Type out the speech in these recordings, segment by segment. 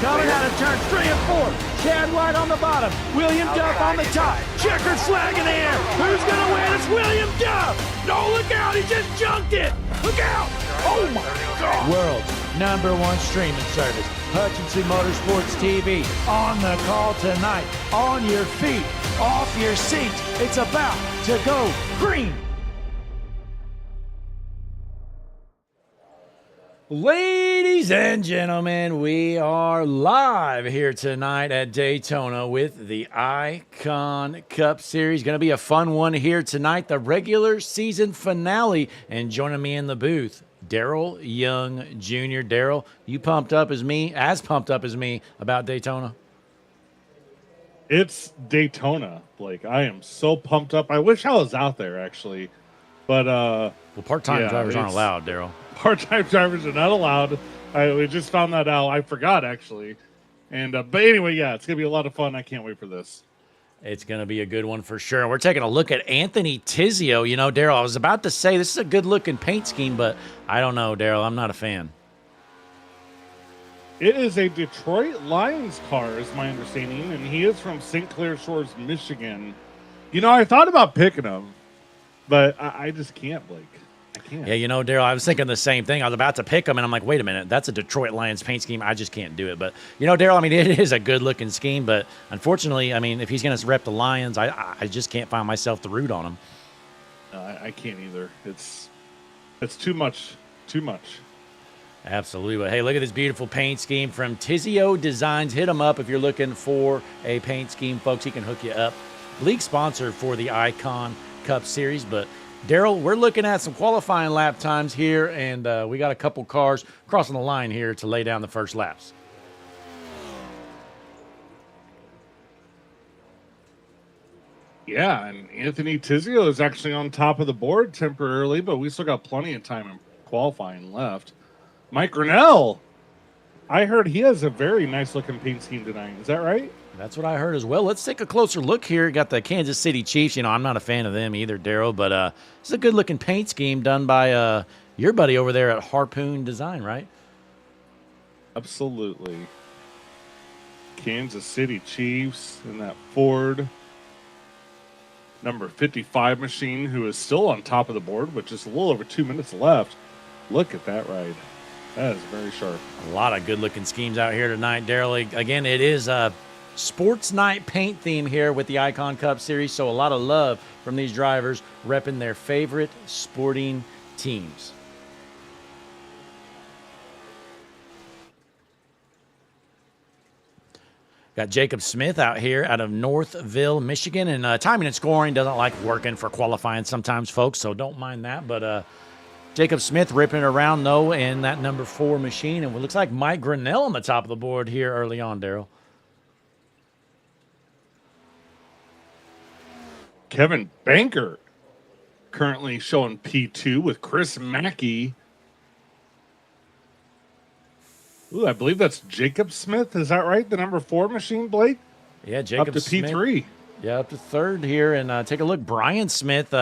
Coming out of turns 3 and 4. Chad White on the bottom. William Duff on the top. Checkered flag in the air. Who's going to win? It's William Duff. No, look out. He just junked it. Look out. Oh, my God. World's #1 streaming service. Hutchinson Motorsports TV. On the call tonight. On your feet. Off your seat. It's about to go green. Ladies and gentlemen, we are live here tonight at Daytona with the Icon Cup Series. Going to be a fun one here tonight, the regular season finale. And joining me in the booth, Daryl Young Jr. Daryl, you pumped up as me about Daytona? It's Daytona, Blake. I am so pumped up. I wish I was out there, actually. But well, part-time drivers aren't allowed, Daryl. Part-time drivers are not allowed. We just found that out. I forgot, actually. And but anyway, yeah, it's going to be a lot of fun. I can't wait for this. It's going to be a good one for sure. We're taking a look at Anthony Tizio. You know, Daryl, I was about to say this is a good-looking paint scheme, but I don't know, Daryl. I'm not a fan. It is a Detroit Lions car, is my understanding, and he is from St. Clair Shores, Michigan. You know, I thought about picking him, but I just can't, Blake. I can't. Yeah, you know, Daryl, I was thinking the same thing. I was about to pick him, and I'm like, wait a minute, that's a Detroit Lions paint scheme. I just can't do it. But, you know, Daryl, I mean, it is a good-looking scheme, but unfortunately, I mean, if he's going to rep the Lions, I just can't find myself to root on him. I can't either. It's too much. Too much. Absolutely. But hey, look at this beautiful paint scheme from Tizio Designs. Hit him up if you're looking for a paint scheme, folks. He can hook you up. League sponsor for the Icon Cup Series. But Daryl, we're looking at some qualifying lap times here, and we got a couple cars crossing the line here to lay down the first laps. Yeah, and Anthony Tizio is actually on top of the board temporarily, but we still got plenty of time in qualifying left. Mike Grinnell, I heard he has a very nice-looking paint scheme tonight. Is that right? That's what I heard as well. Let's take a closer look here. Got the Kansas City Chiefs. You know, I'm not a fan of them either, Daryl, but it's a good-looking paint scheme done by your buddy over there at Harpoon Design, right? Absolutely. Kansas City Chiefs in that Ford number 55 machine, who is still on top of the board with just a little over 2 minutes left. Look at that ride. That is very sharp. A lot of good-looking schemes out here tonight, Daryl. Again, it is a sports night paint theme here with the Icon Cup Series, so a lot of love from these drivers repping their favorite sporting teams. Got Jacob Smith out here out of Northville, Michigan, and timing and scoring doesn't like working for qualifying sometimes, folks, so don't mind that, but Jacob Smith ripping it around, though, in that number 4 machine. And it looks like Mike Grinnell on the top of the board here early on, Daryl. Kevin Banker currently showing P2 with Chris Mackey. Ooh, I believe that's Jacob Smith. Is that right? The number 4 machine, Blake? Yeah, Jacob up to Smith. P3. Yeah, up to 3rd here. And take a look. Brian Smith,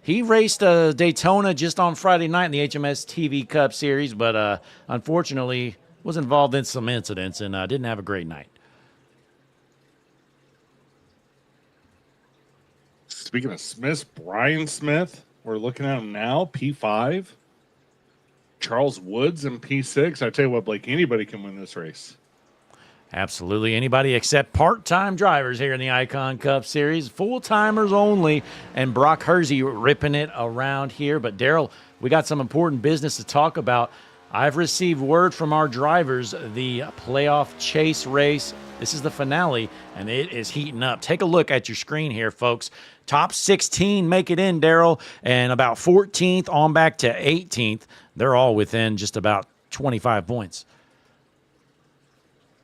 he raced Daytona just on Friday night in the HMS TV Cup Series, but unfortunately was involved in some incidents and didn't have a great night. Speaking of Smiths, Brian Smith, we're looking at him now, P5. Charles Woods in P6. I tell you what, Blake, anybody can win this race. Absolutely. Anybody except part-time drivers here in the Icon Cup Series. Full-timers only. And Brock Hersey ripping it around here. But, Daryl, we got some important business to talk about. I've received word from our drivers, the playoff chase race. This is the finale, and it is heating up. Take a look at your screen here, folks. Top 16 make it in, Daryl, and about 14th on back to 18th. They're all within just about 25 points.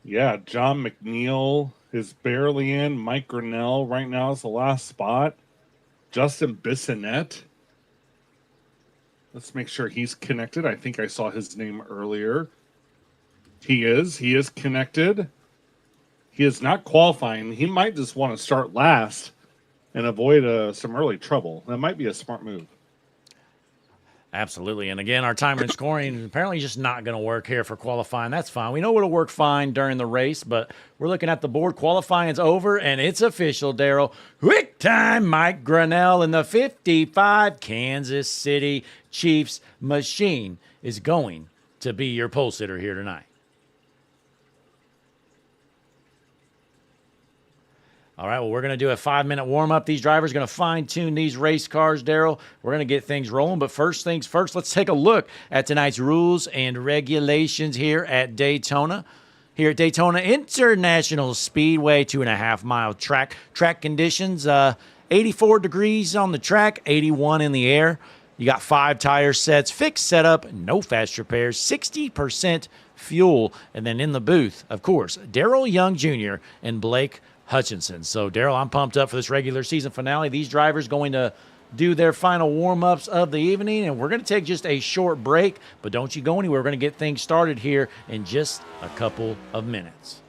Yeah, John McNeil is barely in. Mike Grinnell right now is the last spot. Justin Bissonette. Let's make sure he's connected. I think I saw his name earlier. He is. He is connected. He is not qualifying. He might just want to start last and avoid some early trouble. That might be a smart move. Absolutely. And again, our timer and scoring is apparently just not going to work here for qualifying. That's fine. We know it'll work fine during the race, but we're looking at the board. Qualifying's over, and it's official, Daryl. Quick time, Mike Grinnell in the 55 Kansas City Chiefs machine is going to be your pole sitter here tonight. All right, well, we're going to do a 5-minute warm-up. These drivers are going to fine-tune these race cars, Daryl. We're going to get things rolling, but first things first, let's take a look at tonight's rules and regulations here at Daytona. Here at Daytona International Speedway, 2.5-mile track. Track conditions, 84 degrees on the track, 81 in the air. You got 5 tire sets, fixed setup, no fast repairs, 60% fuel. And then in the booth, of course, Darrell Young Jr. and Blake Hutchinson. So, Daryl, I'm pumped up for this regular season finale. These drivers going to do their final warm-ups of the evening, and we're going to take just a short break, but don't you go anywhere. We're going to get things started here in just a couple of minutes.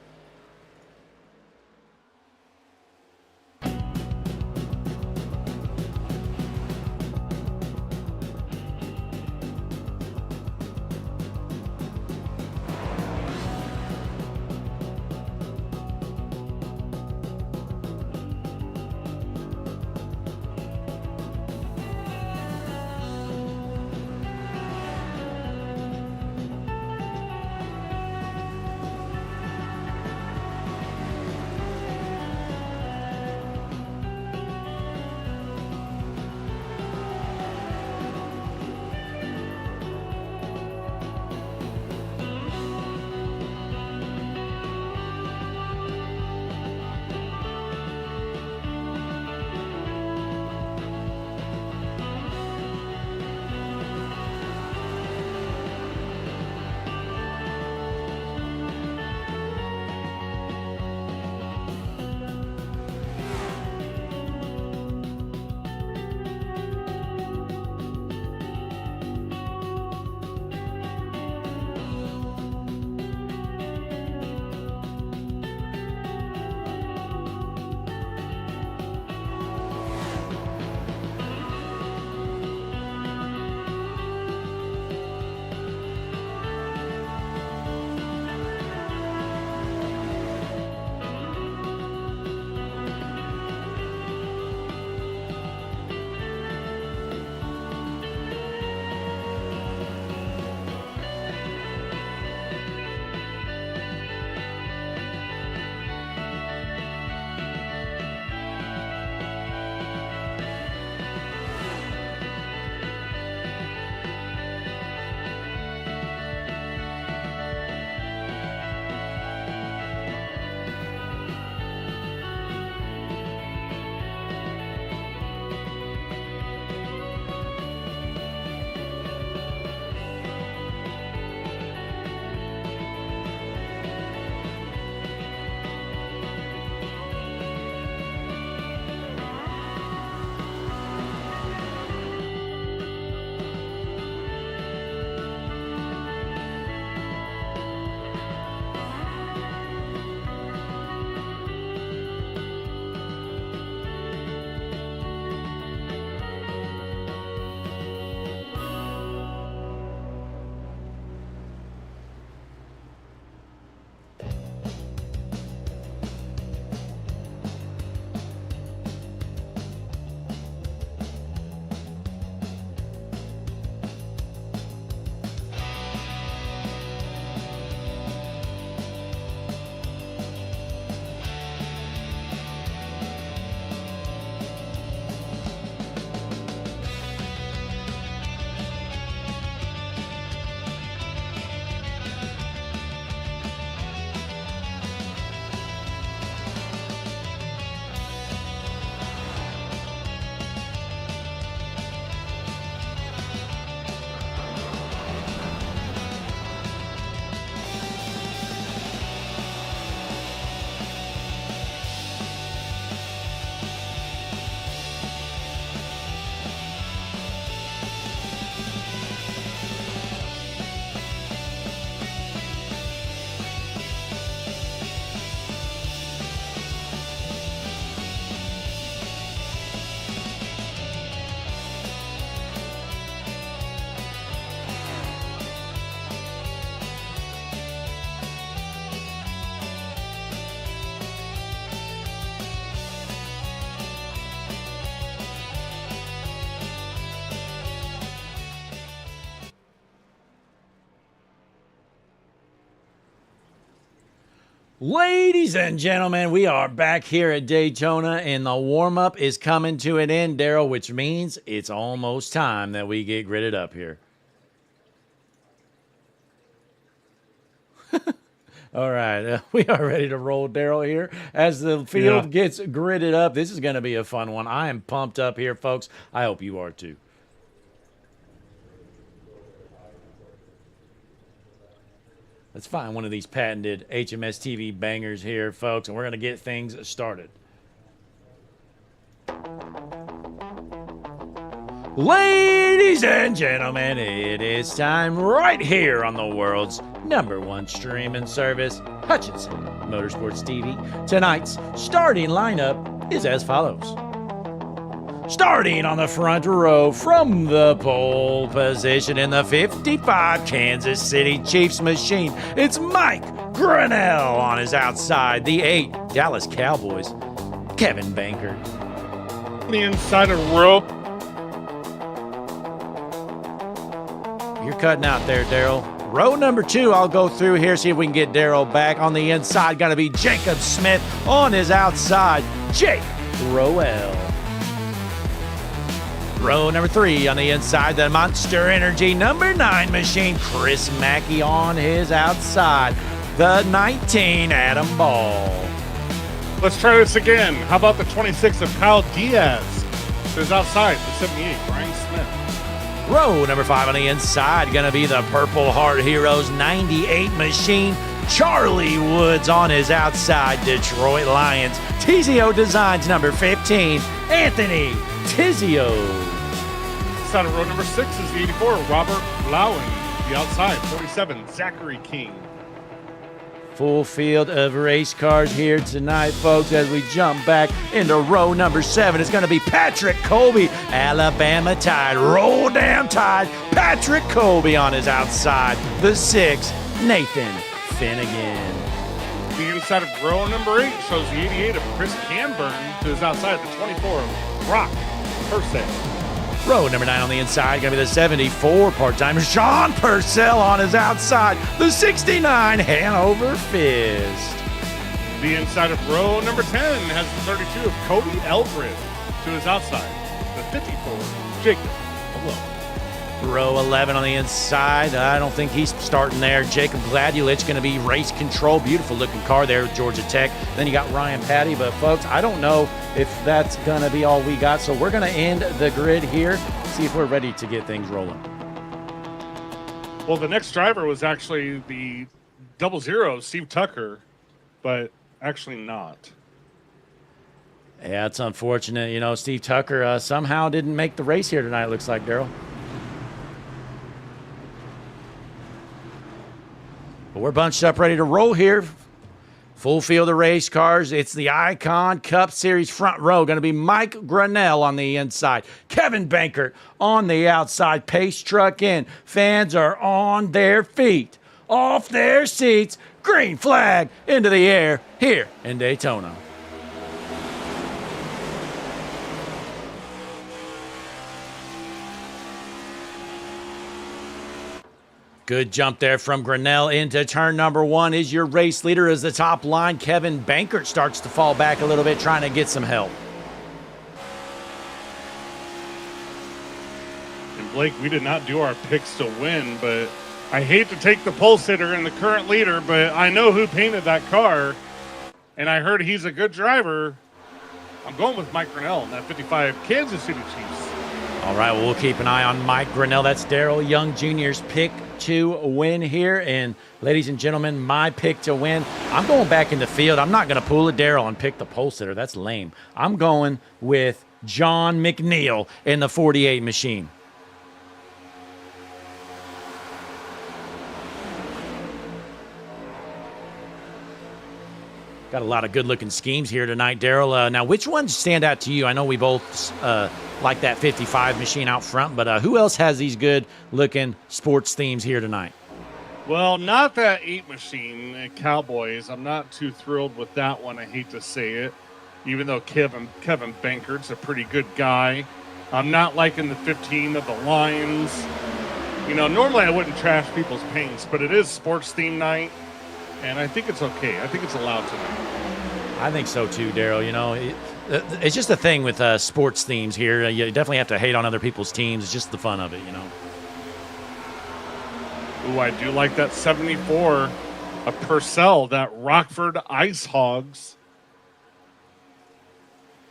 Ladies and gentlemen, we are back here at Daytona, and the warm-up is coming to an end, Daryl, which means it's almost time that we get gridded up here. All right, we are ready to roll, Daryl, here. As the field gets gridded up, this is going to be a fun one. I am pumped up here, folks. I hope you are, too. Let's find one of these patented HMS TV bangers here, folks, and we're going to get things started. Ladies and gentlemen, it is time right here on the world's #1 streaming service, Hutchinson Motorsports TV. Tonight's starting lineup is as follows. Starting on the front row from the pole position in the 55 Kansas City Chiefs machine, it's Mike Grinnell. On his outside, the 8 Dallas Cowboys, Kevin Bankert. The inside of row. You're cutting out there, Daryl. Row number 2, I'll go through here, see if we can get Daryl back. On the inside, going to be Jacob Smith. On his outside, Jake Roel. Row number 3 on the inside, the Monster Energy number 9 machine, Chris Mackey. On his outside, the 19 Adam Ball. Let's try this again. How about the 26 of Kyle Diaz? To his outside, the 78, Brian Smith. Row number 5 on the inside, going to be the Purple Heart Heroes 98 machine, Charlie Woods. On his outside, Detroit Lions, TZO Designs number 15, Anthony Tizio. Inside of row number 6 is the 84, Robert Lowen. The outside, 47, Zachary King. Full field of race cars here tonight, folks, as we jump back into row number 7. It's going to be Patrick Colby, Alabama Tide. Roll damn Tide, Patrick Colby. On his outside, the 6, Nathan Finnegan. The inside of row number 8 shows the 88 of Chris Canburn. To his outside, the 24 of Brock Purcell. Row number 9 on the inside, going to be the 74 part-timer Sean Purcell. On his outside, the 69 Hanover Fist. The inside of row number 10 has the 32 of Cody Eldred. To his outside, the 54 Jacob Malone. Row 11 on the inside, I don't think he's starting there. Jacob Gladulich going to be race control. Beautiful looking car there with Georgia Tech. Then you got Ryan Patty, but folks, I don't know if that's going to be all we got. So we're going to end the grid here, see if we're ready to get things rolling. Well, the next driver was actually the 00, Steve Tucker, but actually not. Yeah, it's unfortunate. You know, Steve Tucker somehow didn't make the race here tonight, it looks like, Daryl. But we're bunched up, ready to roll here. Full field of race cars. It's the Icon Cup Series front row. Going to be Mike Grinnell on the inside. Kevin Bankert on the outside. Pace truck in. Fans are on their feet, off their seats. Green flag into the air here in Daytona. Good jump there from Grinnell into turn number 1. Is your race leader as the top line. Kevin Bankert starts to fall back a little bit, trying to get some help. And Blake, we did not do our picks to win, but I hate to take the pole sitter and the current leader, but I know who painted that car, and I heard he's a good driver. I'm going with Mike Grinnell in that 55 Kansas City Chiefs. All right, well, we'll keep an eye on Mike Grinnell. That's Daryl Young Jr.'s pick to win here. And ladies and gentlemen, my pick to win, I'm going back in the field. I'm not going to pull a Daryl and pick the pole sitter. That's lame. I'm going with John McNeil in the 48 machine. Got a lot of good-looking schemes here tonight, Daryl. Now, which ones stand out to you? I know we both like that 55 machine out front, but who else has these good-looking sports themes here tonight? Well, not that 8 machine, Cowboys. I'm not too thrilled with that one. I hate to say it, even though Kevin Bankert's a pretty good guy. I'm not liking the 15 of the Lions. You know, normally I wouldn't trash people's paints, but it is sports theme night. And I think it's okay. I think it's allowed tonight. I think so too, Daryl. You know, it's just a thing with sports themes here. You definitely have to hate on other people's teams. It's just the fun of it, you know. Ooh, I do like that 74 of Purcell, that Rockford Ice Hogs.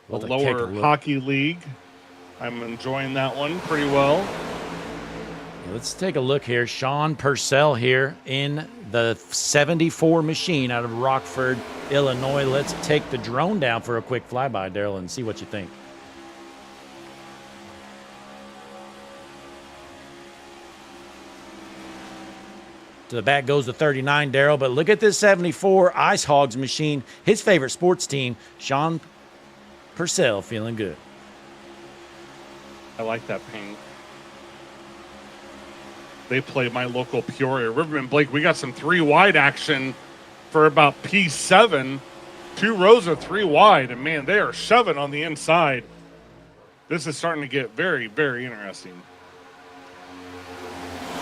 The lower hockey league. I'm enjoying that one pretty well. Let's take a look here. Sean Purcell here in the 74 machine out of Rockford, Illinois. Let's take the drone down for a quick flyby, Daryl, and see what you think. To the back goes the 39, Daryl, but look at this 74 Ice Hogs machine. His favorite sports team, Sean Purcell, feeling good. I like that paint. They play my local Peoria Riverman. Blake, we got some 3 wide action for about P7. 2 rows of 3 wide, and man, they are shoving on the inside. This is starting to get very, very interesting.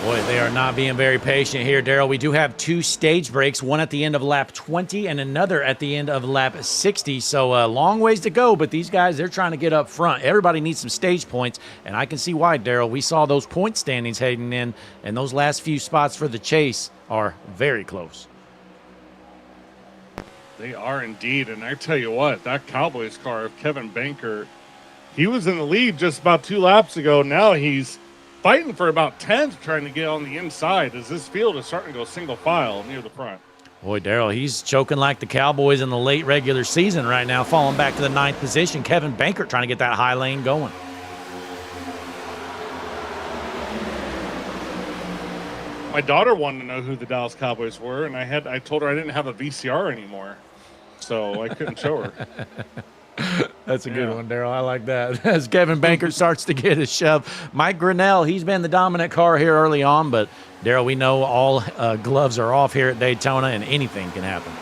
Boy, they are not being very patient here, Daryl. We do have 2 stage breaks, one at the end of lap 20 and another at the end of lap 60. So a long ways to go, but these guys, they're trying to get up front. Everybody needs some stage points, and I can see why, Daryl. We saw those point standings heading in, and those last few spots for the chase are very close. They are indeed, and I tell you what, that Cowboys car of Kevin Banker, he was in the lead just about 2 laps ago. Now he's fighting for about 10th, trying to get on the inside as this field is starting to go single file near the front. Boy, Daryl, he's choking like the Cowboys in the late regular season right now, falling back to the 9th position. Kevin Bankert trying to get that high lane going. My daughter wanted to know who the Dallas Cowboys were, and I told her I didn't have a VCR anymore, so I couldn't show her. That's a good one, Daryl. I like that. As Kevin Bankert starts to get his shove. Mike Grinnell, he's been the dominant car here early on, but Daryl, we know all gloves are off here at Daytona, and anything can happen.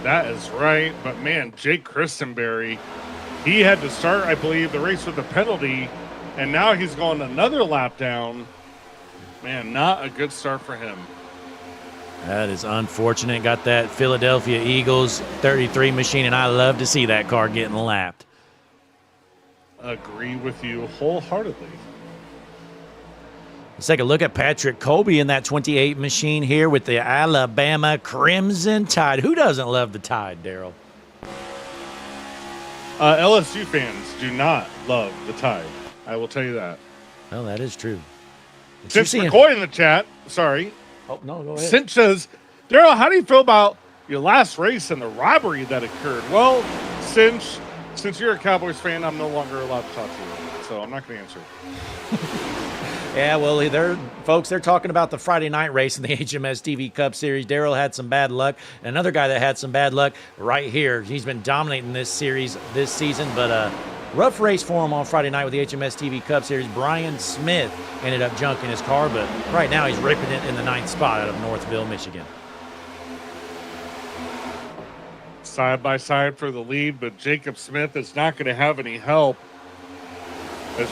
That is right, but man, Jake Christenberry, he had to start, I believe, the race with a penalty, and now he's going another lap down. Man, not a good start for him. That is unfortunate. Got that Philadelphia Eagles 33 machine, and I love to see that car getting lapped. Agree with you wholeheartedly. Let's take a look at Patrick Colby in that 28 machine here with the Alabama Crimson Tide. Who doesn't love the Tide, Daryl? LSU fans do not love the Tide. I will tell you that. Well, that is true. Since McCoy in the chat, sorry. Oh, no, go ahead. Cinch says, Daryl, how do you feel about your last race and the robbery that occurred? Well, Cinch, since you're a Cowboys fan, I'm no longer allowed to talk to you, so I'm not going to answer. Yeah, well, they're talking about the Friday night race in the HMS TV Cup Series. Daryl had some bad luck. Another guy that had some bad luck right here. He's been dominating this series this season, but rough race for him on Friday night with the HMS TV Cup Series. Brian Smith ended up junking his car, but right now he's ripping it in the 9th spot out of Northville, Michigan. Side by side for the lead, but Jacob Smith is not going to have any help as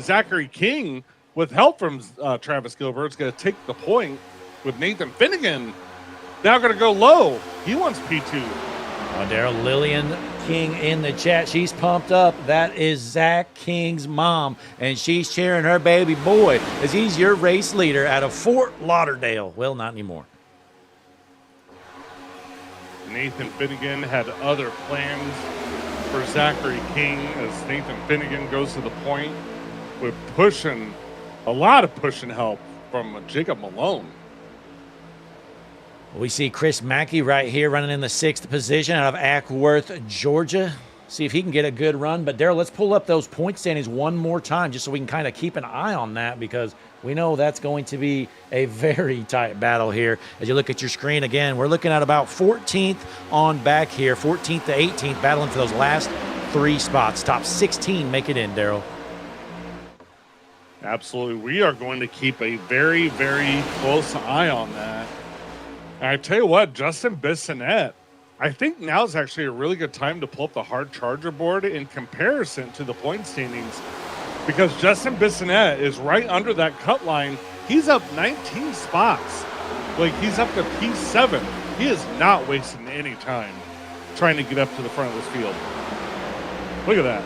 Zachary King, with help from Travis Gilbert, is going to take the point with Nathan Finnegan. Now going to go low. He wants P2. Oh, Daryl, Lillian King in the chat. She's pumped up. That is Zach King's mom, and she's cheering her baby boy as he's your race leader out of Fort Lauderdale. Well, not anymore. Nathan Finnegan had other plans for Zachary King as Nathan Finnegan goes to the point with a lot of pushing help from Jacob Malone. We see Chris Mackey right here running in the 6th position out of Ackworth, Georgia. See if he can get a good run. But, Daryl, let's pull up those point standings one more time just so we can kind of keep an eye on that, because we know that's going to be a very tight battle here. As you look at your screen again, we're looking at about 14th on back here, 14th to 18th, battling for those last 3 spots. Top 16 make it in, Daryl. Absolutely. We are going to keep a very, very close eye on that. And I tell you what, Justin Bissonette, I think now is actually a really good time to pull up the hard charger board in comparison to the point standings, because Justin Bissonette is right under that cut line He's up 19 spots. Like, he's up to P7. He is not wasting any time trying to get up to the front of this field. Look at that.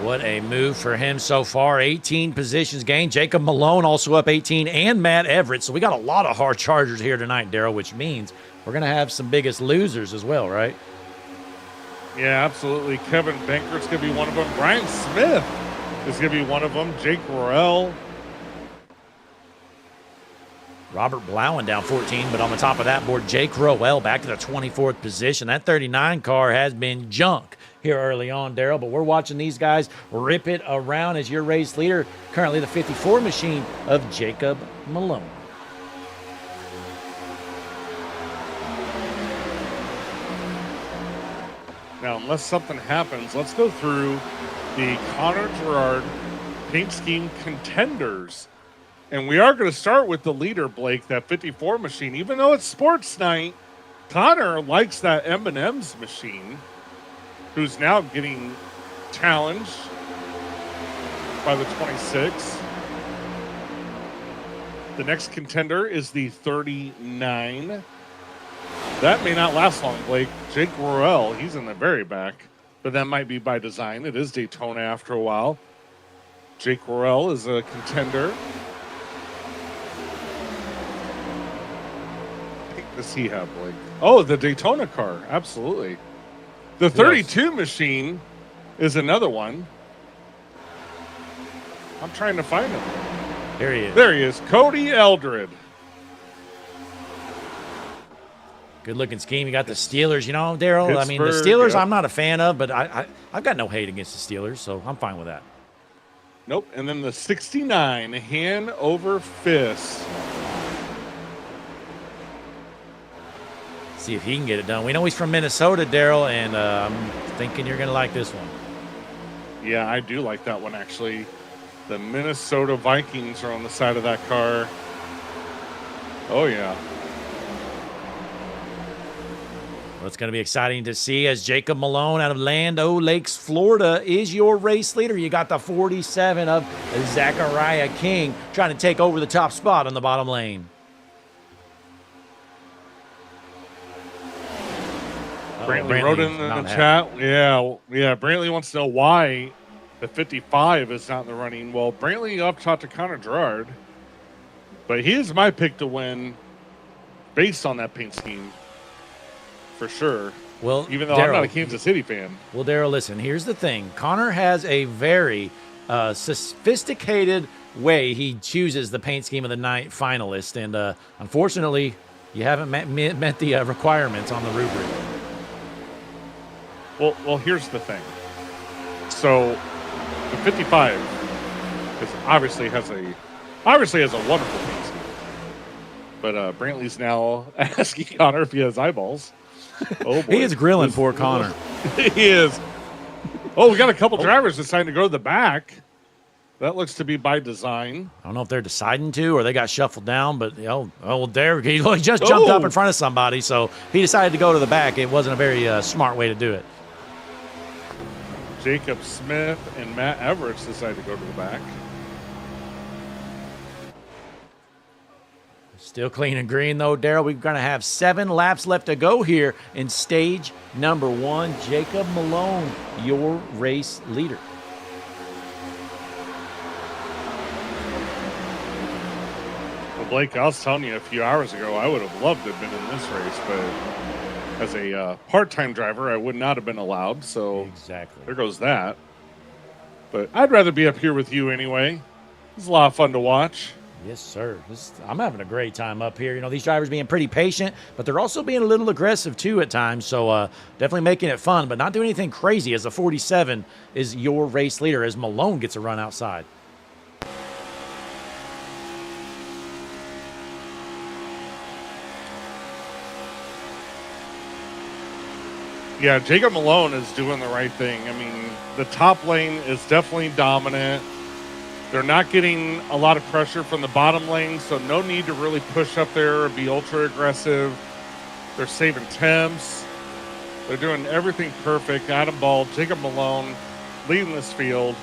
What a move for him so far. 18 positions gained. Jacob Malone also up 18, and Matt Everett. So we got a lot of hard chargers here tonight, Daryl, which means we're going to have some biggest losers as well, right? Yeah, absolutely. Kevin Banker's going to be one of them. Brian Smith is going to be one of them. Jake Royale. Robert Blauen down 14, but on the top of that board, Jake Rowell back to the 24th position. That 39 car has been junk here early on, Daryl, but we're watching these guys rip it around as your race leader, currently the 54 machine of Jacob Malone. Now, unless something happens, let's go through the Connor Gerard paint scheme contenders. And we are going to start with the leader, Blake, that 54 machine. Even though it's sports night, Connor likes that M&M's machine, who's now getting challenged by the 26. The next contender is the 39. That may not last long, Blake. Jake Royale, he's in the very back, but that might be by design. It is Daytona after a while. Jake Royale is a contender. What does he have, Blake? Oh, the Daytona car. Absolutely. The 32 machine is another one. I'm trying to find him. There he is. There he is. Cody Eldred. Good looking scheme. You got the Steelers. You know, Daryl, I mean, the Pittsburgh, Steelers yep. I'm not a fan of, but I've got no hate against the Steelers, so I'm fine with that. Nope. And then the 69, hand over fist. See if he can get it done. We know he's from Minnesota, Daryl, and I'm thinking you're going to like this one. Yeah, I do like that one, actually. The Minnesota Vikings are on the side of that car. Oh, yeah. Well, it's going to be exciting to see as Jacob Malone out of Land O'Lakes, Florida, is your race leader. You got the 47 of Zachariah King trying to take over the top spot on the bottom lane. Brantley wrote in the chat. Yeah. Brantley wants to know why the 55 is not in the running. Well, Brantley up top to Connor Gerard, but he is my pick to win based on that paint scheme for sure. Well, even though Daryl, I'm not a Kansas City fan. Well, Daryl, listen, here's the thing. Connor has a very sophisticated way he chooses the paint scheme of the night finalist, and unfortunately, you haven't met the requirements on the rubric. Well, here's the thing. So, the 55 obviously has a wonderful paint scheme. But Brantley's now asking Connor if he has eyeballs. Oh boy. He is grilling poor Connor. He is. Oh, we got a couple drivers deciding to go to the back. That looks to be by design. I don't know if they're deciding to or they got shuffled down, but there he just jumped up in front of somebody, so he decided to go to the back. It wasn't a very smart way to do it. Jacob Smith and Matt Everett decided to go to the back. Still clean and green, though, Daryl. We're going to have 7 laps left to go here in stage number 1. Jacob Malone, your race leader. Well, Blake, I was telling you a few hours ago, I would have loved to have been in this race, but as a part-time driver, I would not have been allowed, so exactly. There goes that. But I'd rather be up here with you anyway. It's a lot of fun to watch. Yes, sir. I'm having a great time up here. You know, these drivers being pretty patient, but they're also being a little aggressive, too, at times. So definitely making it fun, but not doing anything crazy as the 47 is your race leader as Malone gets a run outside. Yeah, Jacob Malone is doing the right thing. I mean, the top lane is definitely dominant. They're not getting a lot of pressure from the bottom lane, so no need to really push up there or be ultra aggressive. They're saving temps. They're doing everything perfect. Adam Ball, Jacob Malone leading this field.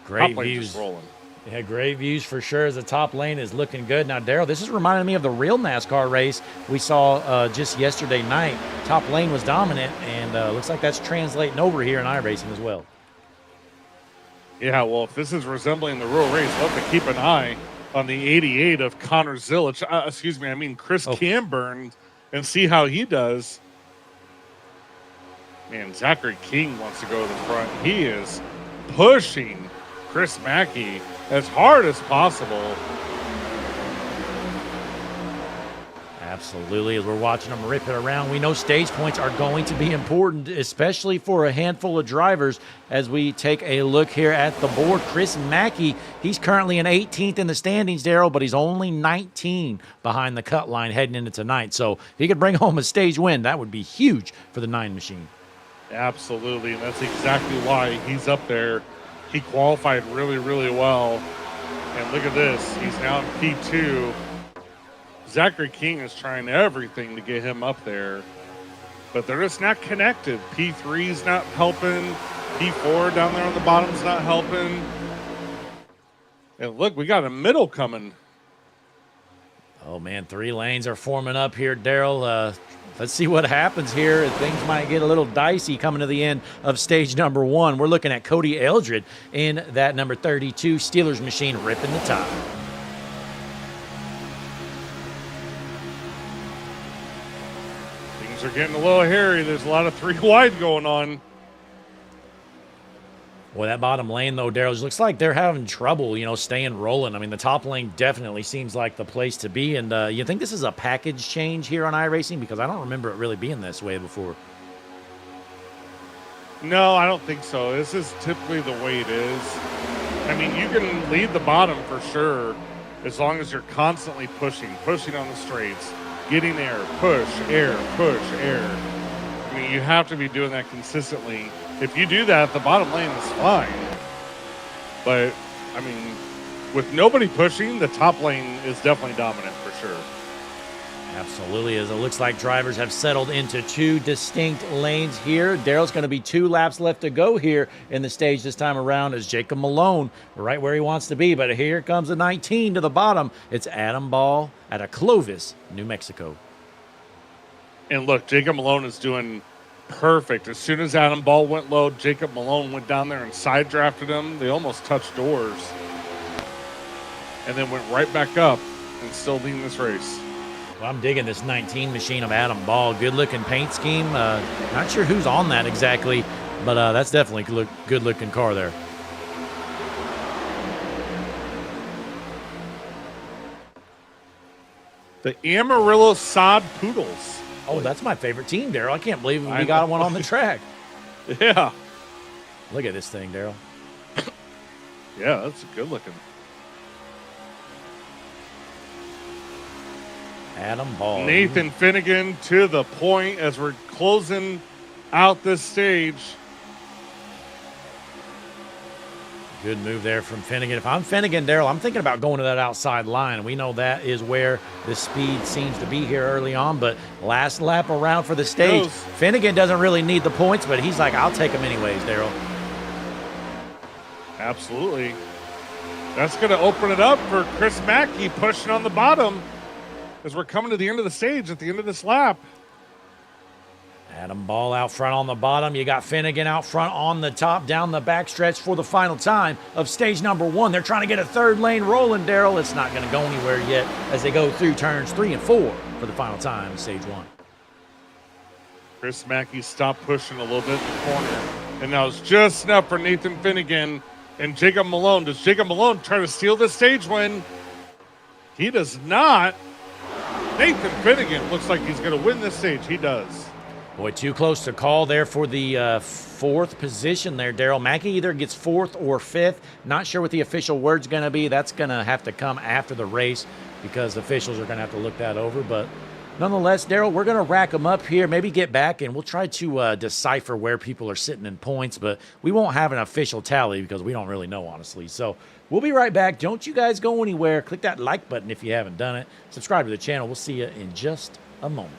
Great Top lane views. just rolling. Yeah, great views for sure as the top lane is looking good. Now, Daryl, this is reminding me of the real NASCAR race we saw just yesterday night. Top lane was dominant, and looks like that's translating over here in iRacing as well. Yeah, well, if this is resembling the real race, we'll have to keep an eye on the 88 of Connor Zillich. Chris Camburn, and see how he does. Man, Zachary King wants to go to the front. He is pushing Chris Mackey as hard as possible. Absolutely. As we're watching them rip it around, we know stage points are going to be important, especially for a handful of drivers. As we take a look here at the board, Chris Mackey, he's currently in 18th in the standings, Daryl, but he's only 19 behind the cut line heading into tonight. So if he could bring home a stage win, that would be huge for the 9 machine. Absolutely, and that's exactly why he's up there. He qualified really, really well. And look at this. He's now in P2. Zachary King is trying everything to get him up there, but they're just not connected. P3's not helping. P4 down there on the bottom's not helping. And look, we got a middle coming. Oh, man, 3 lanes are forming up here, Daryl. Let's see what happens here. Things might get a little dicey coming to the end of stage number 1. We're looking at Cody Eldred in that number 32 Steelers machine ripping the top. Things are getting a little hairy. There's a lot of 3 wide going on. Boy, that bottom lane, though, Daryl, looks like they're having trouble, staying rolling. I mean, the top lane definitely seems like the place to be. And you think this is a package change here on iRacing? Because I don't remember it really being this way before. No, I don't think so. This is typically the way it is. I mean, you can lead the bottom for sure as long as you're constantly pushing on the straights, getting air, push, air, push, air. I mean, you have to be doing that consistently. If you do that, the bottom lane is fine. But, I mean, with nobody pushing, the top lane is definitely dominant for sure. Absolutely, as it looks like drivers have settled into 2 distinct lanes here. Daryl's going to be 2 laps left to go here in the stage this time around as Jacob Malone right where he wants to be. But here comes a 19 to the bottom. It's Adam Ball out of Clovis, New Mexico. And look, Jacob Malone is doing perfect. As soon as Adam Ball went low, Jacob Malone went down there and side drafted him. They almost touched doors. And then went right back up and still leading this race. Well, I'm digging this 19 machine of Adam Ball. Good-looking paint scheme. Not sure who's on that exactly, but that's definitely a good-looking car there. The Amarillo Sod Poodles. Oh, that's my favorite team, Daryl. I can't believe we got one on the track. Yeah. Look at this thing, Daryl. Yeah, that's good looking. Adam Ball. Nathan Finnegan to the point as we're closing out this stage. Good move there from Finnegan. If I'm Finnegan, Daryl, I'm thinking about going to that outside line. We know that is where the speed seems to be here early on, but last lap around for the stage, Finnegan doesn't really need the points, but he's like, I'll take them anyways, Daryl. Absolutely. That's going to open it up for Chris Mackey pushing on the bottom as we're coming to the end of the stage at the end of this lap. Adam Ball out front on the bottom. You got Finnegan out front on the top, down the backstretch for the final time of stage number 1. They're trying to get a 3rd lane rolling, Daryl. It's not going to go anywhere yet as they go through turns 3 and 4 for the final time of stage 1. Chris Mackey stopped pushing a little bit in the corner, and that was just enough for Nathan Finnegan and Jacob Malone. Does Jacob Malone try to steal the stage win? He does not. Nathan Finnegan looks like he's going to win this stage. He does. Boy, too close to call there for the 4th position there, Daryl. Mackey either gets 4th or 5th. Not sure what the official word's going to be. That's going to have to come after the race because the officials are going to have to look that over. But nonetheless, Daryl, we're going to rack them up here, maybe get back, and we'll try to decipher where people are sitting in points. But we won't have an official tally because we don't really know, honestly. So we'll be right back. Don't you guys go anywhere. Click that like button if you haven't done it. Subscribe to the channel. We'll see you in just a moment.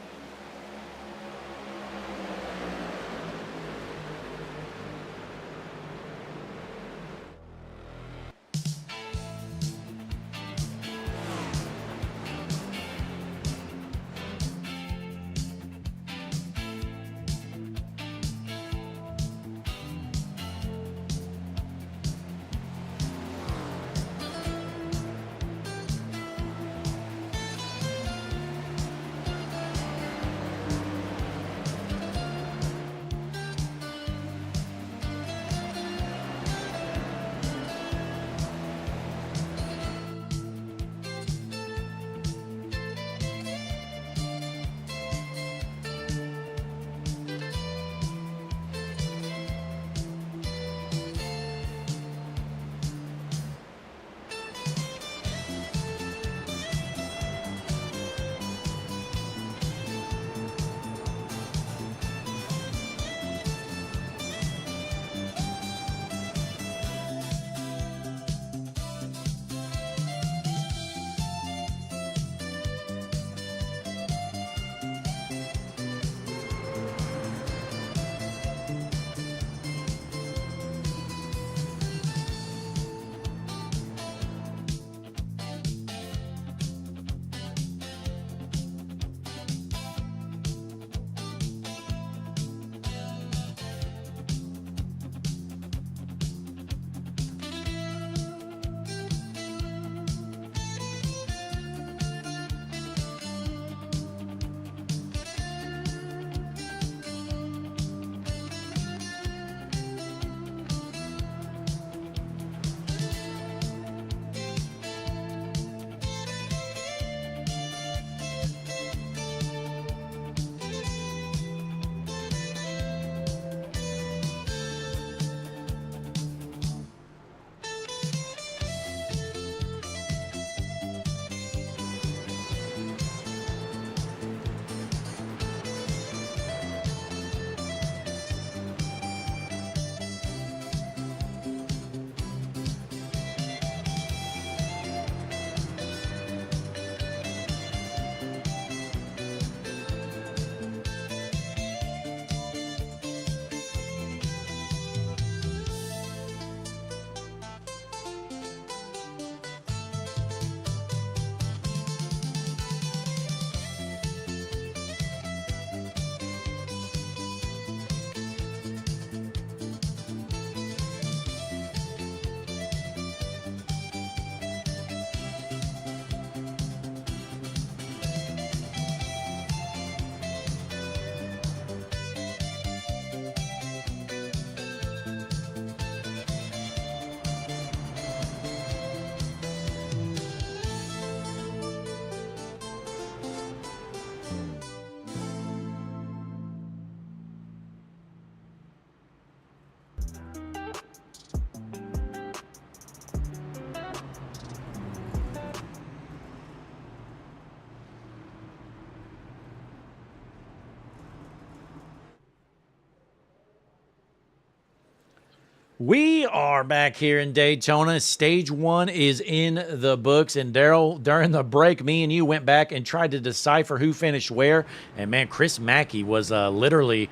We are back here in Daytona. Stage 1 is in the books. And Daryl, during the break, me and you went back and tried to decipher who finished where. And man, Chris Mackey was literally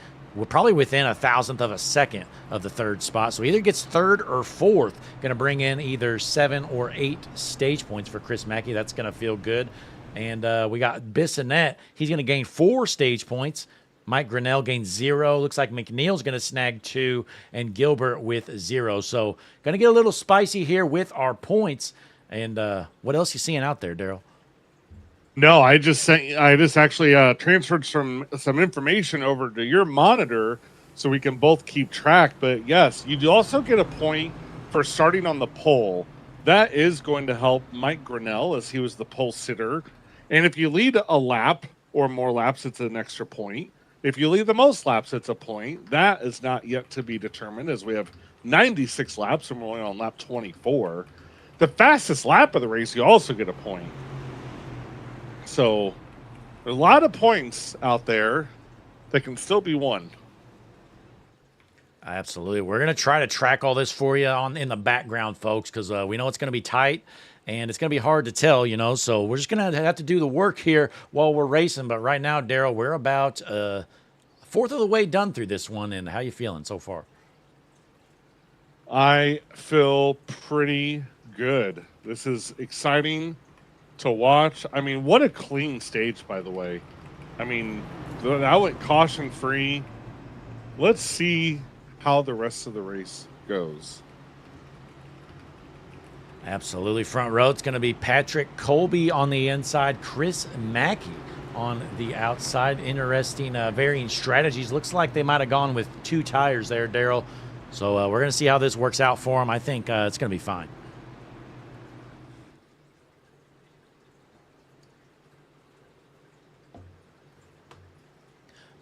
probably within a thousandth of a second of the third spot. So either gets third or fourth. Going to bring in either 7 or 8 stage points for Chris Mackey. That's going to feel good. And we got Bissonette. He's going to gain 4 stage points. Mike Grinnell gains 0. Looks like McNeil's going to snag 2, and Gilbert with 0. So going to get a little spicy here with our points. And what else you seeing out there, Daryl? No, I just actually transferred some information over to your monitor so we can both keep track. But yes, you do also get a point for starting on the pole. That is going to help Mike Grinnell, as he was the pole sitter. And if you lead a lap or more laps, it's an extra point. If you lead the most laps, it's a point. That is not yet to be determined, as we have 96 laps and we're only on lap 24. The fastest lap of the race, you also get a point. So there's a lot of points out there that can still be won. Absolutely. We're going to try to track all this for you in the background, folks, because we know it's going to be tight. And it's going to be hard to tell, so we're just going to have to do the work here while we're racing. But right now, Daryl, we're about a fourth of the way done through this one. And how you feeling so far? I feel pretty good. This is exciting to watch. I mean, what a clean stage, by the way. I mean, that went caution-free. Let's see how the rest of the race goes. Absolutely. Front row, it's going to be Patrick Colby on the inside, Chris Mackey on the outside. Interesting varying strategies. Looks like they might have gone with 2 tires there, Daryl. So we're going to see how this works out for them. I think it's going to be fine.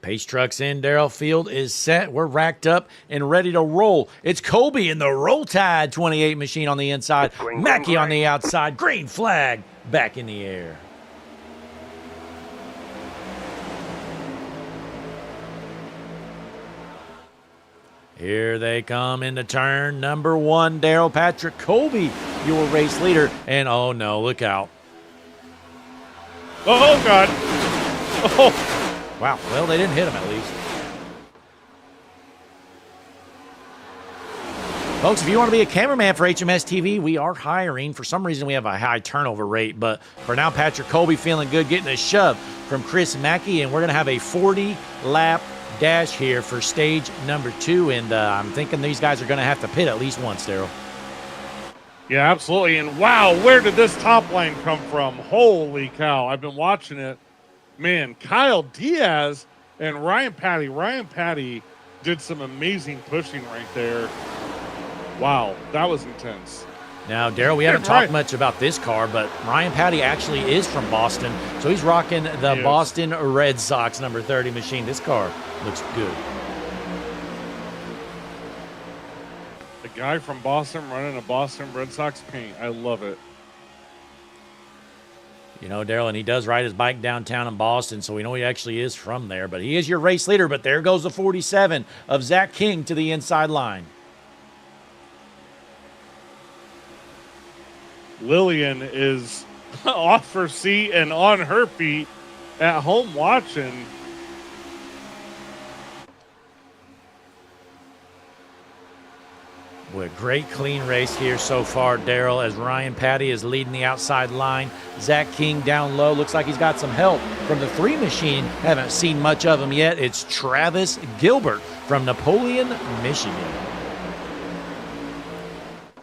Pace trucks in, Daryl. Field is set. We're racked up and ready to roll. It's Colby in the Roll Tide 28 machine on the inside. Mackey on the outside. Green flag back in the air. Here they come into turn number 1. Daryl, Patrick Colby, your race leader. And oh no, look out. Oh, God. Oh. Wow, well, they didn't hit him at least. Folks, if you want to be a cameraman for HMS TV, we are hiring. For some reason, we have a high turnover rate. But for now, Patrick Colby feeling good, getting a shove from Chris Mackey. And we're going to have a 40-lap dash here for stage number 2. And I'm thinking these guys are going to have to pit at least once, Daryl. Yeah, absolutely. And wow, where did this top line come from? Holy cow. I've been watching it. Man, Kyle Diaz and Ryan Patty. Ryan Patty did some amazing pushing right there. Wow, that was intense. Now, Daryl, we haven't talked much about this car, but Ryan Patty actually is from Boston. So he's rocking the Boston Red Sox number 30 machine. This car looks good. The guy from Boston running a Boston Red Sox paint. I love it. Daryl, and he does ride his bike downtown in Boston, so we know he actually is from there. But he is your race leader, but there goes the 47 of Zach King to the inside line. Lillian is off her seat and on her feet at home watching. Boy, a great clean race here so far, Daryl, as Ryan Patty is leading the outside line. Zach King down low. Looks like he's got some help from the 3 machine. Haven't seen much of him yet. It's Travis Gilbert from Napoleon, Michigan.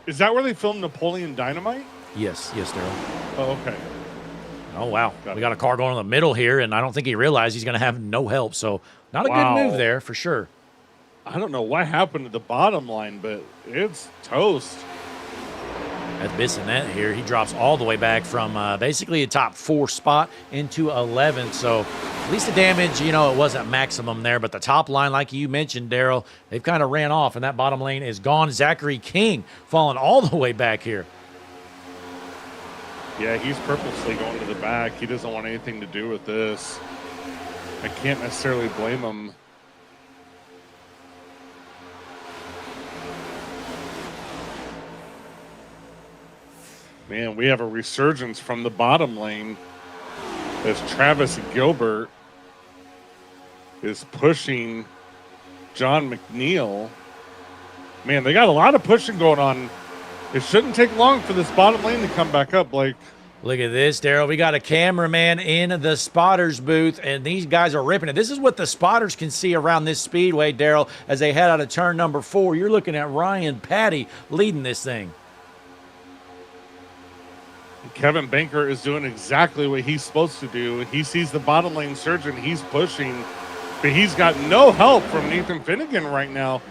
Is that where they filmed Napoleon Dynamite? Yes, Daryl. Oh, okay. Oh, wow. We got a car going in the middle here, and I don't think he realized he's going to have no help. So not a good move there for sure. I don't know what happened to the bottom line, but it's toast. That's Bissonette here. He drops all the way back from basically a top 4 spot into 11th. So at least the damage, it wasn't maximum there. But the top line, like you mentioned, Daryl, they've kind of ran off, and that bottom lane is gone. Zachary King falling all the way back here. Yeah, he's purposely going to the back. He doesn't want anything to do with this. I can't necessarily blame him. Man, we have a resurgence from the bottom lane as Travis Gilbert is pushing John McNeil. Man, they got a lot of pushing going on. It shouldn't take long for this bottom lane to come back up, Blake. Look at this, Daryl. We got a cameraman in the spotters booth, and these guys are ripping it. This is what the spotters can see around this speedway, Daryl, as they head out of turn number 4. You're looking at Ryan Patty leading this thing. Kevin Banker is doing exactly what he's supposed to do. He sees the bottom lane surge and he's pushing, but he's got no help from Nathan Finnegan right now.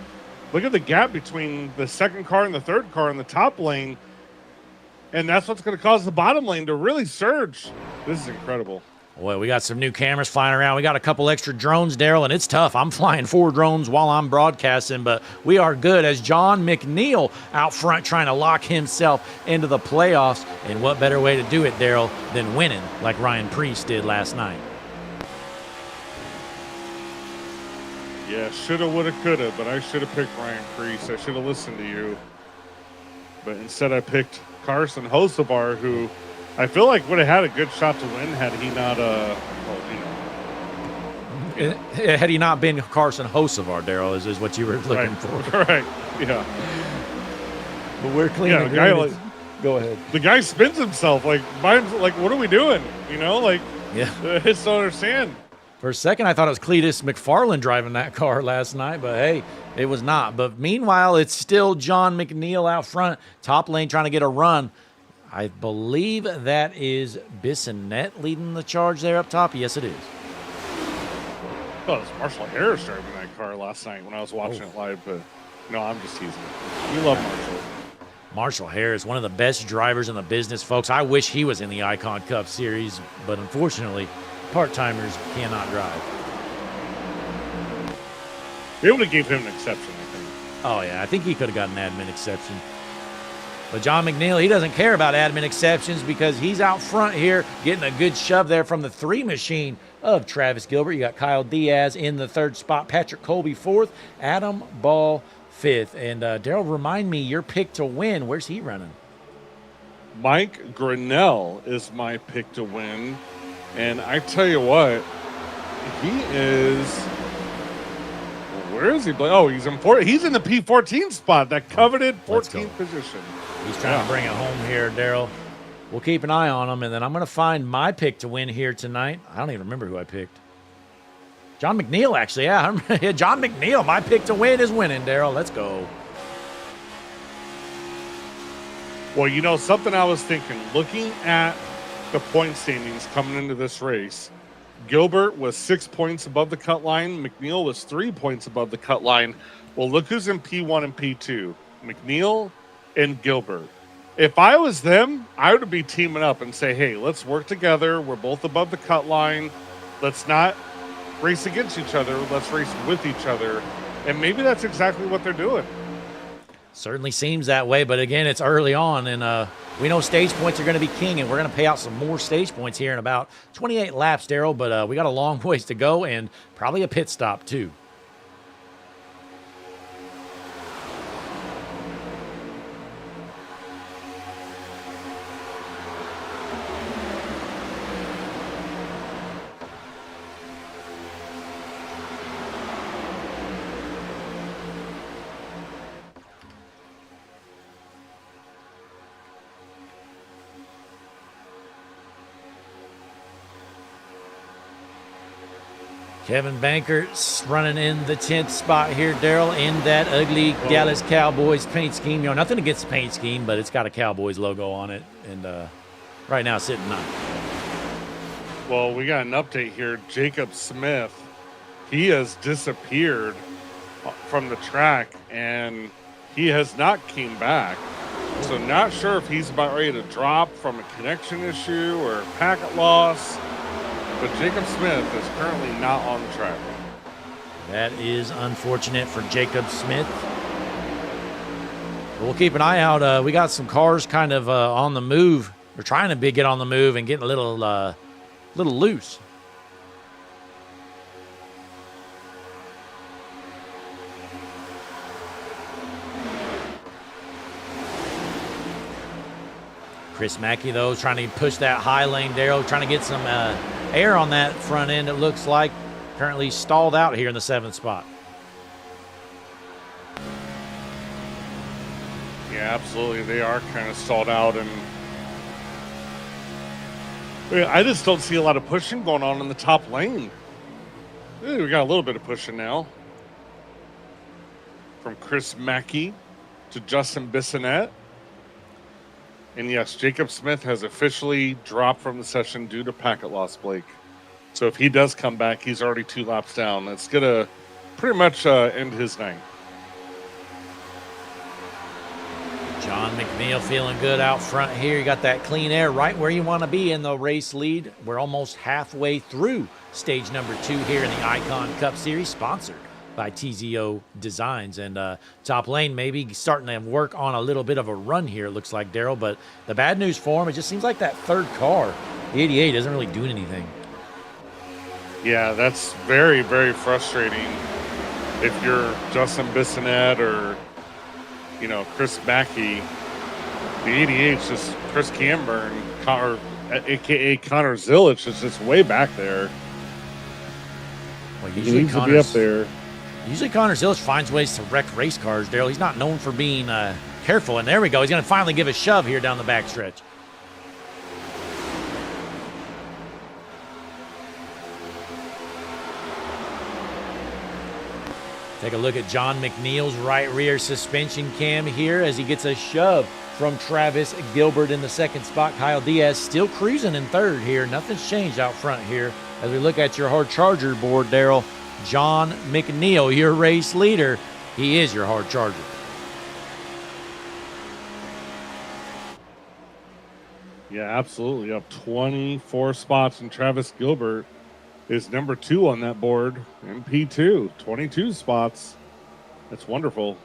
Look at the gap between the second car and the third car in the top lane, and that's what's going to cause the bottom lane to really surge. This is incredible. Boy, we got some new cameras flying around. We got a couple extra drones, Daryl, and it's tough. I'm flying 4 drones while I'm broadcasting, but we are good as John McNeil out front trying to lock himself into the playoffs. And what better way to do it, Daryl, than winning like Ryan Preece did last night? Yeah, shoulda, woulda, coulda, but I should have picked Ryan Preece. I should have listened to you. But instead I picked Carson Hocevar, who I feel like would have had a good shot to win had he not, Had he not been Carson Hocevar, Daryl, is what you were looking for. Right, yeah. But we're clean. Yeah, guy like, go ahead. The guy spins himself like, what are we doing? You know, like, yeah. I just don't understand. For a second, I thought it was Cletus McFarland driving that car last night, but hey, it was not. But meanwhile, it's still John McNeil out front, top lane trying to get a run. I believe that is Bissonnette leading the charge there up top. Yes, it is. Oh, it was Marshall Harris driving that car last night when I was watching it live, but no, I'm just teasing. You love Marshall. Marshall Harris, one of the best drivers in the business, folks. I wish he was in the Icon Cup Series, but unfortunately, part-timers cannot drive. They would have gave him an exception, I think. Oh, yeah, I think he could have got an admin exception. But John McNeil, he doesn't care about admin exceptions because he's out front here getting a good shove there from the 3 machine of Travis Gilbert. You got Kyle Diaz in the 3rd spot, Patrick Colby 4th, Adam Ball 5th. And Daryl, remind me, your pick to win, where's he running? Mike Grinnell is my pick to win. And I tell you what, he is... Where is he? Oh, he's in the P14 spot, that coveted 14th position. He's trying to bring it home here, Daryl. We'll keep an eye on him, and then I'm going to find my pick to win here tonight. I don't even remember who I picked. John McNeil, actually. Yeah, John McNeil. My pick to win is winning, Daryl. Let's go. Well, you know, something I was thinking, looking at the point standings coming into this race, Gilbert was 6 points above the cut line. McNeil was 3 points above the cut line. Well, look who's in P1 and P2. McNeil and Gilbert. If I was them, I would be teaming up and say, hey, let's work together. We're both above the cut line. Let's not race against each other. Let's race with each other. And maybe that's exactly what they're doing. Certainly seems that way, but again, it's early on, and we know stage points are going to be king, and we're going to pay out some more stage points here in about 28 laps, Daryl, but we got a long ways to go and probably a pit stop, too. Kevin Banker running in the 10th spot here, Daryl, in that ugly Dallas Cowboys paint scheme. You know, nothing against the paint scheme, but it's got a Cowboys logo on it, and right now it's sitting 9th. Well, we got an update here. Jacob Smith, he has disappeared from the track, and he has not came back. So not sure if he's about ready to drop from a connection issue or packet loss. But Jacob Smith is currently not on the track. That is unfortunate for Jacob Smith. We'll keep an eye out. We got some cars kind of on the move. We're trying to get on the move and getting a little loose. Chris Mackey, though, trying to push that high lane, Daryl, trying to get some air on that front end, it looks like. Currently stalled out here in the 7th spot. Yeah, absolutely. They are kind of stalled out, and I just don't see a lot of pushing going on in the top lane. Ooh, we got a little bit of pushing now. From Chris Mackey to Justin Bissonette. And yes, Jacob Smith has officially dropped from the session due to packet loss, Blake. So if he does come back, he's already 2 laps down. That's going to pretty much end his night. John McNeil feeling good out front here. You got that clean air right where you want to be in the race lead. We're almost halfway through stage number 2 here in the Icon Cup Series, sponsored by TZO Designs. And top lane maybe starting to work on a little bit of a run here, it looks like, Daryl. But the bad news for him, it just seems like that third car, the 88, isn't really doing anything. Yeah, that's very, very frustrating if you're Justin Bissonette or, you know, Chris Mackey. The 88's just Chris Camburn, a.k.a. Connor Zilic, is just way back there. Well, he needs to be up there. Usually Connor Zilic finds ways to wreck race cars, Daryl. He's not known for being careful. And there we go. He's going to finally give a shove here down the backstretch. Take a look at John McNeil's right rear suspension cam here as he gets a shove from Travis Gilbert in the 2nd spot. Kyle Diaz still cruising in 3rd here. Nothing's changed out front here. As we look at your hard charger board, Daryl, John McNeil, your race leader, he is your hard charger. Yeah, absolutely. Up 24 spots, and Travis Gilbert is number 2 on that board in P2. 22 spots. That's wonderful.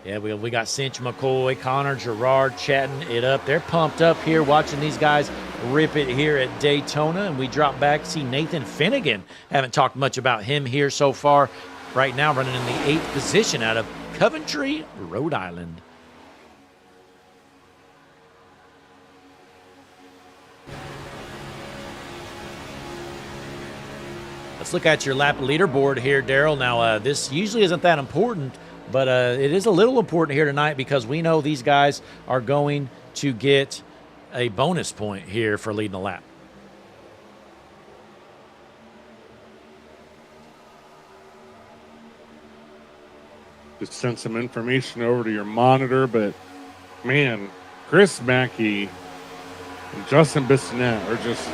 Yeah, we got Cinch McCoy, Connor Gerard chatting it up. They're pumped up here watching these guys rip it here at Daytona. And we drop back, see Nathan Finnegan. Haven't talked much about him here so far. Right now running in the 8th position out of Coventry, Rhode Island. Let's look at your lap leaderboard here, Daryl. Now, this usually isn't that important, but it is a little important here tonight because we know these guys are going to get a bonus point here for leading a lap. Just send some information over to your monitor, but man, Chris Mackey and Justin Bissonette are just,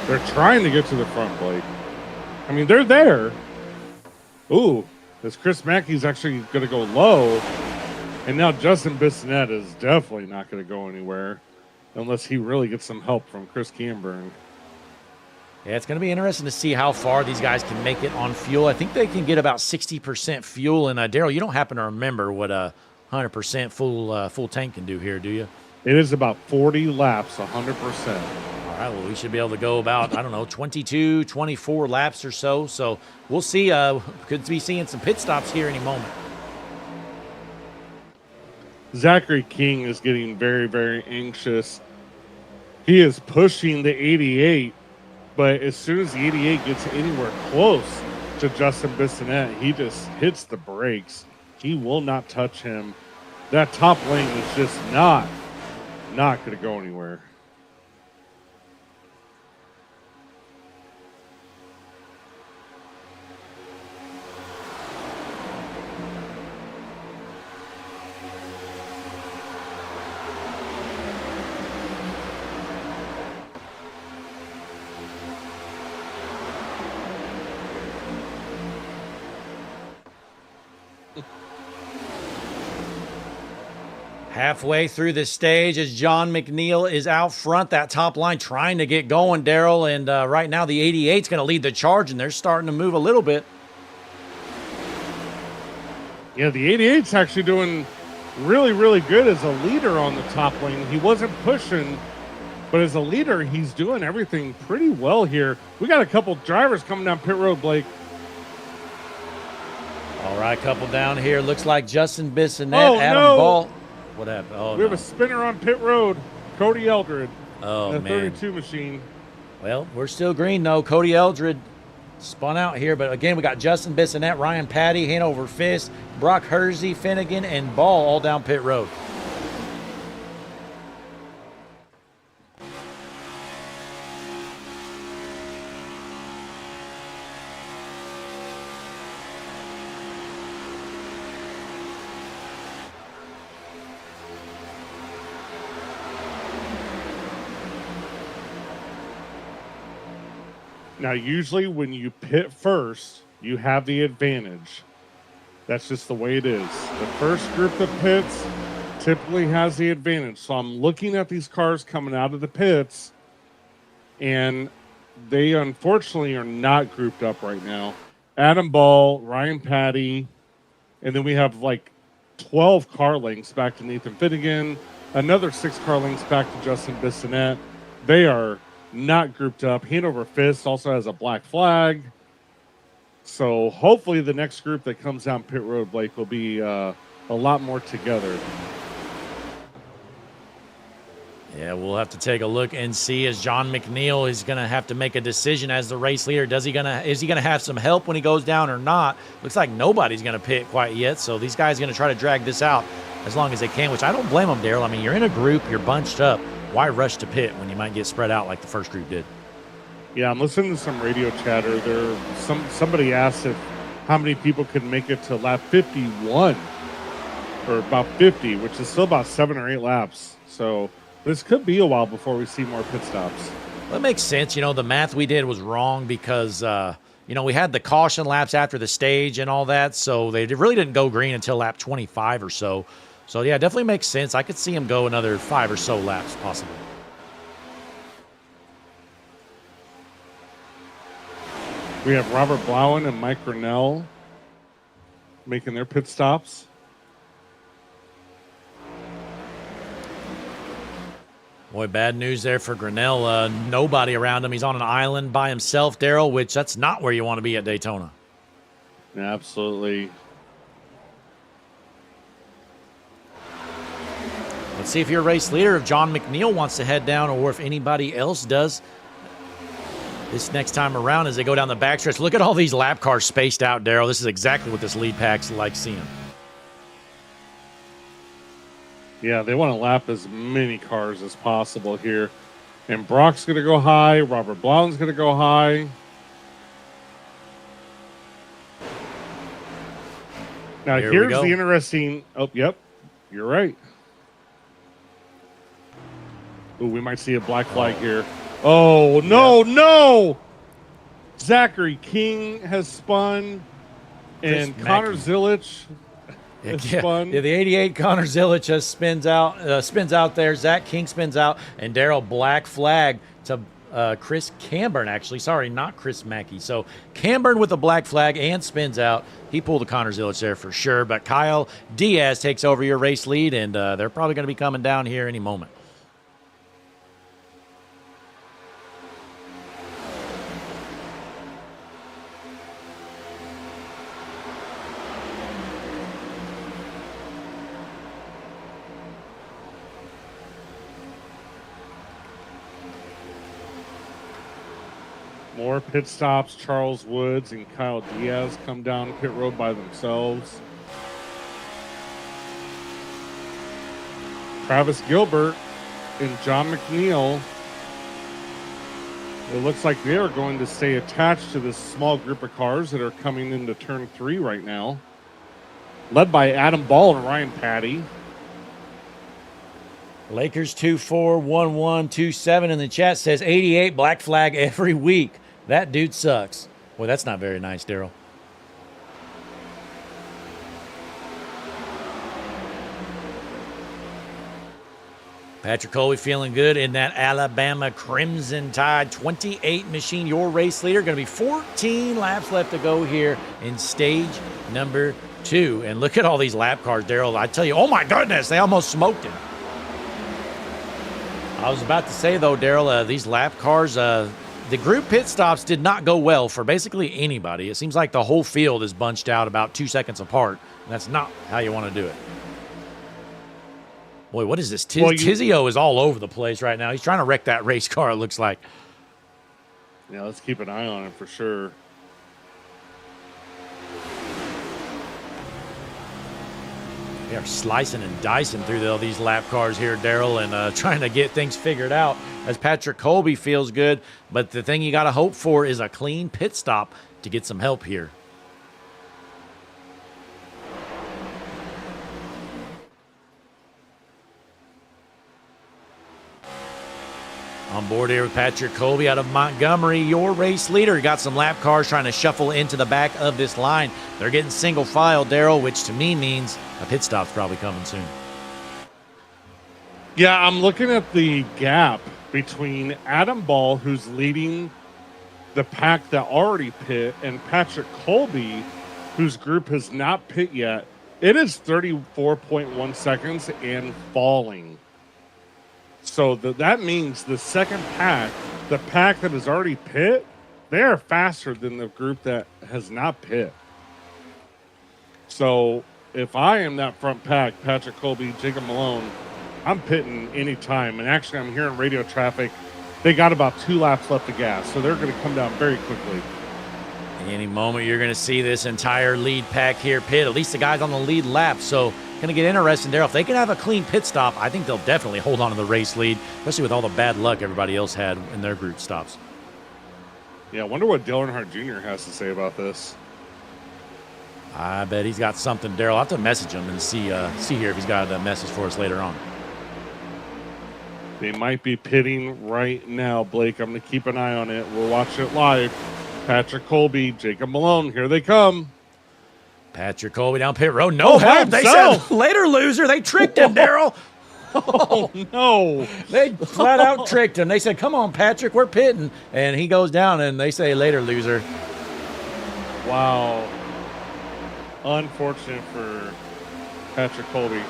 they're trying to get to the front, Blake. I mean, they're there. Ooh, this Chris Mackey's actually going to go low. And now Justin Bissonette is definitely not going to go anywhere unless he really gets some help from Chris Camburn. Yeah, it's going to be interesting to see how far these guys can make it on fuel. I think they can get about 60% fuel. And Daryl, you don't happen to remember what a 100% full tank can do here, do you? It is about 40 laps, 100%. All right, well, we should be able to go about, I don't know, 22, 24 laps or so. So we'll see. Could be seeing some pit stops here any moment. Zachary King is getting very, very anxious. He is pushing the 88, but as soon as the 88 gets anywhere close to Justin Bissonette, he just hits the brakes. He will not touch him. That top lane is just not going to go anywhere. Halfway through the stage as John McNeil is out front, that top line trying to get going, Daryl. And right now the 88's going to lead the charge, and they're starting to move a little bit. Yeah, the 88's actually doing really, really good as a leader on the top lane. He wasn't pushing, but as a leader, he's doing everything pretty well here. We got a couple drivers coming down pit road, Blake. All right, couple down here. Looks like Justin Bissonette, Adam Ball. What happened? Oh, we have a spinner on pit road. Cody Eldred. Oh, the man. 32 machine. Well, we're still green, though. Cody Eldred spun out here. But, again, we got Justin Bissonette, Ryan Patty, Hanover Fist, Brock Hersey, Finnegan, and Ball all down pit road. Now, usually when you pit first, you have the advantage. That's just the way it is. The first group that pits typically has the advantage. So I'm looking at these cars coming out of the pits, and they unfortunately are not grouped up right now. Adam Ball, Ryan Patty, and then we have like 12 car lengths back to Nathan Finnegan, another 6 car lengths back to Justin Bissonette. They are not grouped up. Hanover Fist also has a black flag. So hopefully the next group that comes down pit road, Blake, will be a lot more together. Yeah, we'll have to take a look and see as John McNeil is going to have to make a decision as the race leader. Is he going to have some help when he goes down or not? Looks like nobody's going to pit quite yet. So these guys are going to try to drag this out as long as they can, which I don't blame them, Daryl. I mean, you're in a group, you're bunched up. Why rush to pit when you might get spread out like the first group did? Yeah, I'm listening to some radio chatter. Somebody asked how many people could make it to lap 51 or about 50, which is still about 7 or 8 laps. So this could be a while before we see more pit stops. Well, it makes sense. You know, the math we did was wrong because, we had the caution laps after the stage and all that. So they really didn't go green until lap 25 or so. So, yeah, it definitely makes sense. I could see him go another 5 or so laps possibly. We have Robert Blauen and Mike Grinnell making their pit stops. Boy, bad news there for Grinnell. Nobody around him. He's on an island by himself, Daryl, which that's not where you want to be at Daytona. Absolutely. Let's see if your race leader, if John McNeil wants to head down or if anybody else does this next time around as they go down the backstretch. Look at all these lap cars spaced out, Daryl. This is exactly what this lead pack's like seeing. Yeah, they want to lap as many cars as possible here. And Brock's going to go high. Robert Blauen's going to go high. Now, here's the interesting... Oh, yep. You're right. Ooh, we might see a black flag here. Oh, no, no! Zachary King has spun. And Connor Zilich has spun. Yeah, the 88 Connor Zilich just spins out there. Zach King spins out. And Daryl, black flag to Chris Camburn, actually. Sorry, not Chris Mackey. So Camburn with a black flag and spins out. He pulled the Connor Zilich there for sure. But Kyle Diaz takes over your race lead, and they're probably going to be coming down here any moment. More pit stops. Charles Woods and Kyle Diaz come down pit road by themselves. Travis Gilbert and John McNeil. It looks like they are going to stay attached to this small group of cars that are coming into turn 3 right now. Led by Adam Ball and Ryan Patty. Lakers 241127 in the chat says 88 black flag every week. That dude sucks. Boy, that's not very nice, Daryl. Patrick Coley feeling good in that Alabama Crimson Tide 28 machine. Your race leader. Going to be 14 laps left to go here in stage number 2. And look at all these lap cars, Daryl. I tell you, oh my goodness, they almost smoked him. I was about to say, though, Daryl, these lap cars, the group pit stops did not go well for basically anybody. It seems like the whole field is bunched out about 2 seconds apart, and that's not how you want to do it. Boy, what is this? Well, Tizio is all over the place right now. He's trying to wreck that race car, it looks like. Yeah, let's keep an eye on it for sure. They are slicing and dicing through all these lap cars here, Daryl, and trying to get things figured out as Patrick Colby feels good. But the thing you got to hope for is a clean pit stop to get some help here. On board here with Patrick Colby out of Montgomery, your race leader. Got some lap cars trying to shuffle into the back of this line. They're getting single file, Daryl, which to me means a pit stop's probably coming soon. Yeah, I'm looking at the gap between Adam Ball, who's leading the pack that already pit, and Patrick Colby, whose group has not pit yet. It is 34.1 seconds and falling. So that means the second pack, the pack that has already pit, they are faster than the group that has not pit. So if I am that front pack, Patrick Colby, Jacob Malone, I'm pitting anytime. And actually, I'm hearing radio traffic. They got about 2 laps left of gas, so they're going to come down very quickly. Any moment you're going to see this entire lead pack here pit, at least the guys on the lead lap. So going to get interesting there. If they can have a clean pit stop, I think they'll definitely hold on to the race lead, especially with all the bad luck everybody else had in their group stops. Yeah, I wonder what Dale Earnhardt Jr. has to say about this. I bet he's got something, Daryl. I'll have to message him and see here if he's got a message for us later on. They might be pitting right now, Blake. I'm going to keep an eye on it. We'll watch it live. Patrick Colby, Jacob Malone, here they come. Patrick Colby down pit road. No help. They said later loser. They tricked him, Daryl. Oh, no. They flat out tricked him. They said, come on, Patrick, we're pitting. And he goes down, and they say later loser. Wow. Unfortunate for Patrick Colby.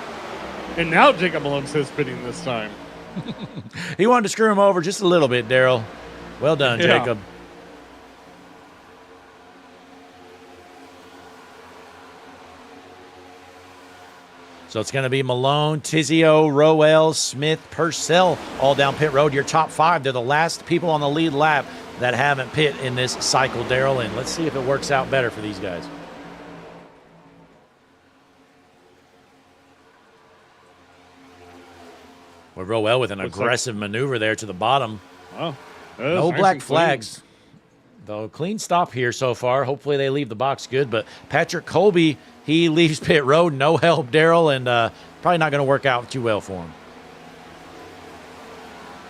And now Jacob Malone says pitting this time. He wanted to screw him over just a little bit, Daryl. Well done, Yeah. Jacob. So it's going to be Malone, Tizio, Roel, Smith, Purcell, all down pit road. Your top 5. They're the last people on the lead lap that haven't pit in this cycle, Daryl. And let's see if it works out better for these guys. Well, Roel with an aggressive maneuver there to the bottom. Wow. No black flags. Though clean stop here so far. Hopefully they leave the box good. But Patrick Colby, he leaves pit road. No help, Daryl, and probably not going to work out too well for him.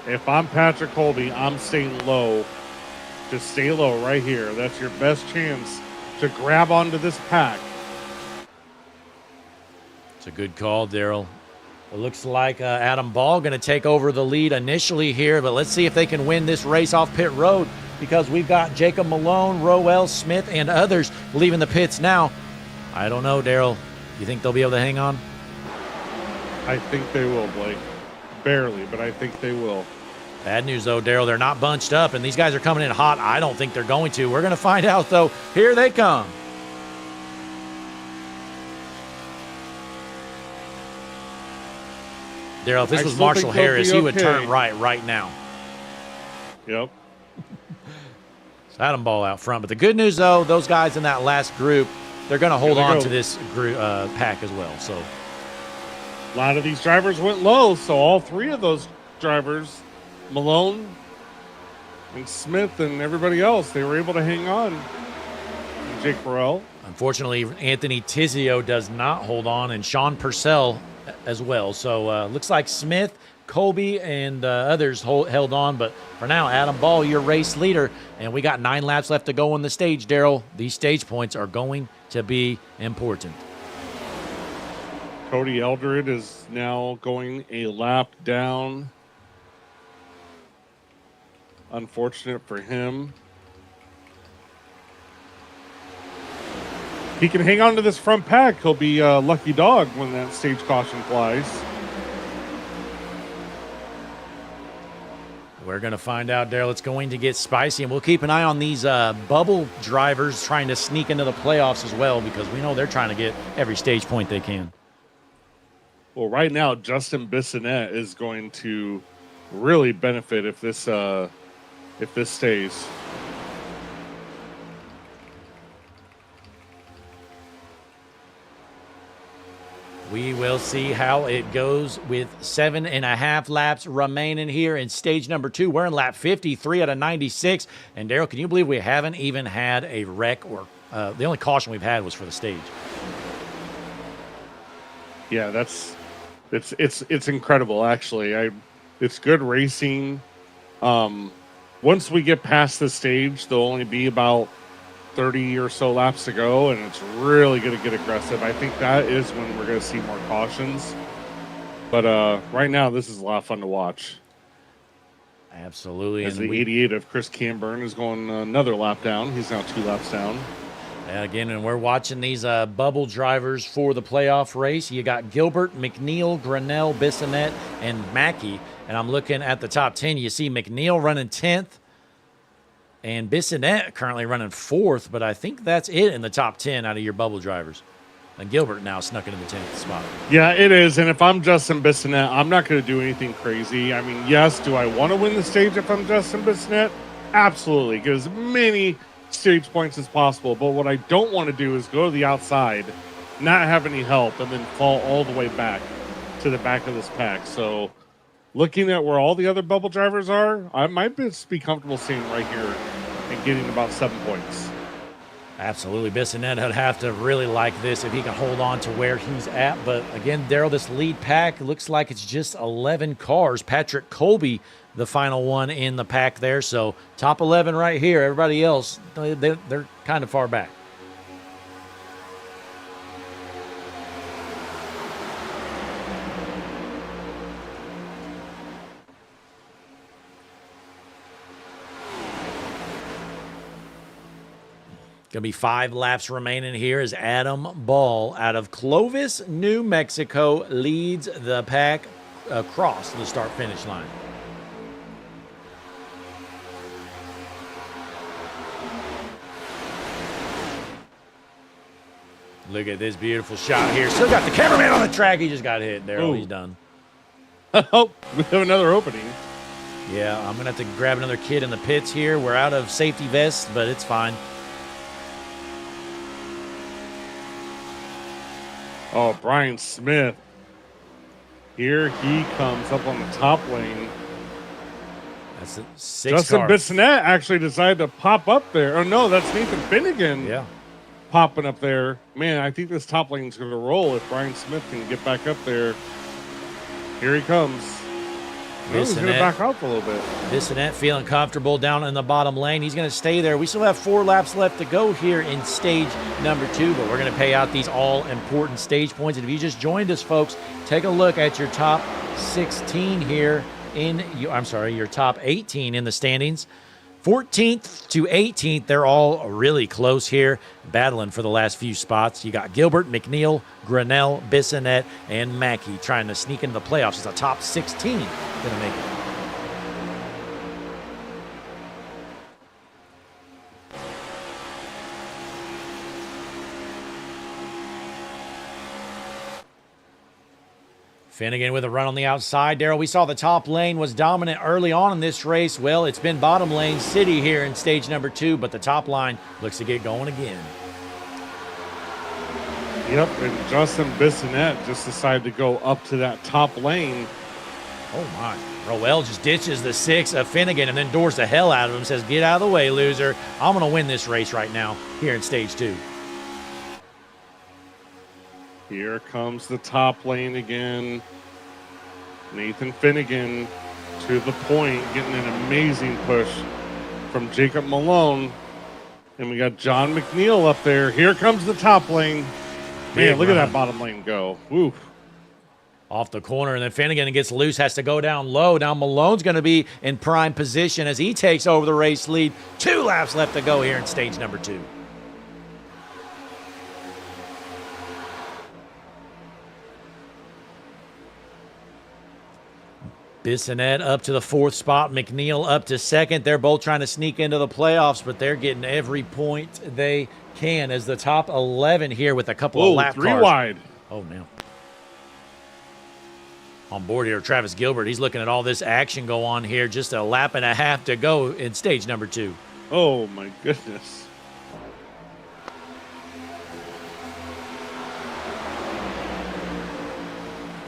If I'm Patrick Colby, I'm staying low. Just stay low right here. That's your best chance to grab onto this pack. It's a good call, Daryl. It looks like Adam Ball going to take over the lead initially here, but let's see if they can win this race off pit road, because we've got Jacob Malone, Roel, Smith, and others leaving the pits now. I don't know, Daryl. You think they'll be able to hang on? I think they will, Blake. Barely, but I think they will. Bad news, though, Daryl. They're not bunched up, and these guys are coming in hot. I don't think they're going to. We're going to find out, though. Here they come. Daryl, if this was Marshall Harris, he would turn right now. Yep. It's Adam Ball out front. But the good news, though, those guys in that last group, they're going to hold on to this group, pack as well. So a lot of these drivers went low, so all 3 of those drivers, Malone and Smith and everybody else, they were able to hang on. And Jake Burrell. Unfortunately, Anthony Tizio does not hold on, and Sean Purcell as well. So looks like Smith, Colby, and others held on. But for now, Adam Ball, your race leader. And we got 9 laps left to go on the stage, Daryl. These stage points are going to be important. Cody Eldred is now going a lap down. Unfortunate for him. He can hang on to this front pack. He'll be a lucky dog when that stage caution flies. We're going to find out, Daryl. It's going to get spicy, and we'll keep an eye on these bubble drivers trying to sneak into the playoffs as well, because we know they're trying to get every stage point they can. Well, right now, Justin Bissonette is going to really benefit if this stays. We will see how it goes with 7.5 laps remaining here in stage number 2. We're in lap 53 out of 96. And Daryl, can you believe we haven't even had a wreck, or the only caution we've had was for the stage? Yeah, it's incredible actually. It's good racing. Once we get past the stage, there'll only be about 30 or so laps to go, and it's really going to get aggressive. I think that is when we're going to see more cautions. But right now, this is a lot of fun to watch. Absolutely. As and the 88 of Chris Camburn is going another lap down. He's now 2 laps down. Again, and we're watching these bubble drivers for the playoff race. You got Gilbert, McNeil, Grinnell, Bissonette, and Mackey. And I'm looking at the top 10. You see McNeil running 10th. And Bissonette currently running 4th, but I think that's it in the top 10 out of your bubble drivers. And Gilbert now snuck into the 10th spot. Yeah, it is. And if I'm Justin Bissonette, I'm not going to do anything crazy. I mean, yes, do I want to win the stage if I'm Justin Bissonette? Absolutely. Get as many stage points as possible. But what I don't want to do is go to the outside, not have any help, and then fall all the way back to the back of this pack. So looking at where all the other bubble drivers are, I might just be comfortable staying right here and getting about 7 points. Absolutely. Bissonette would have to really like this if he can hold on to where he's at. But again, Daryl, this lead pack looks like it's just 11 cars. Patrick Colby, the final one in the pack there. So top 11 right here. Everybody else, they're kind of far back. Going to be 5 laps remaining here as Adam Ball out of Clovis, New Mexico leads the pack across the start-finish line. Look at this beautiful shot here. Still got the cameraman on the track. He just got hit. Daryl, he's done. Oh, we have another opening. Yeah, I'm going to have to grab another kid in the pits here. We're out of safety vests, but it's fine. Oh, Brian Smith. Here he comes up on the top lane. That's a 6 Justin car. Bissonette actually decided to pop up there. Oh, no, that's Nathan Finnegan. Yeah. Popping up there. Man, I think this top lane's going to roll if Brian Smith can get back up there. Here he comes. Oh, he's going to back up a little bit. Bissonette feeling comfortable down in the bottom lane. He's going to stay there. We still have 4 laps left to go here in stage number 2, but we're going to pay out these all-important stage points. And if you just joined us, folks, take a look at your top 16 here your top 18 in the standings. 14th to 18th, they're all really close here, battling for the last few spots. You got Gilbert, McNeil, Grinnell, Bissonette, and Mackey trying to sneak into the playoffs. It's a top 16 going to make it. Finnegan with a run on the outside. Daryl, we saw the top lane was dominant early on in this race. Well, it's been bottom lane city here in stage number 2, but the top line looks to get going again. Yep, and Justin Bissonette just decided to go up to that top lane. Oh, my. Roel just ditches the 6 of Finnegan and then doors the hell out of him, says, get out of the way, loser. I'm going to win this race right now here in stage 2. Here comes the top lane again. Nathan Finnegan to the point, getting an amazing push from Jacob Malone. And we got John McNeil up there. Here comes the top lane. Man, look at that bottom lane go. Woo. Off the corner, and then Finnegan gets loose, has to go down low. Now Malone's going to be in prime position as he takes over the race lead. 2 laps left to go here in stage number 2. Bissonette up to the 4th spot. McNeil up to 2nd. They're both trying to sneak into the playoffs, but they're getting every point they can as the top 11 here with a couple of lap 3 cars. wide. Oh, man. On board here, Travis Gilbert. He's looking at all this action go on here. Just a lap and a half to go in stage number 2. Oh, my goodness.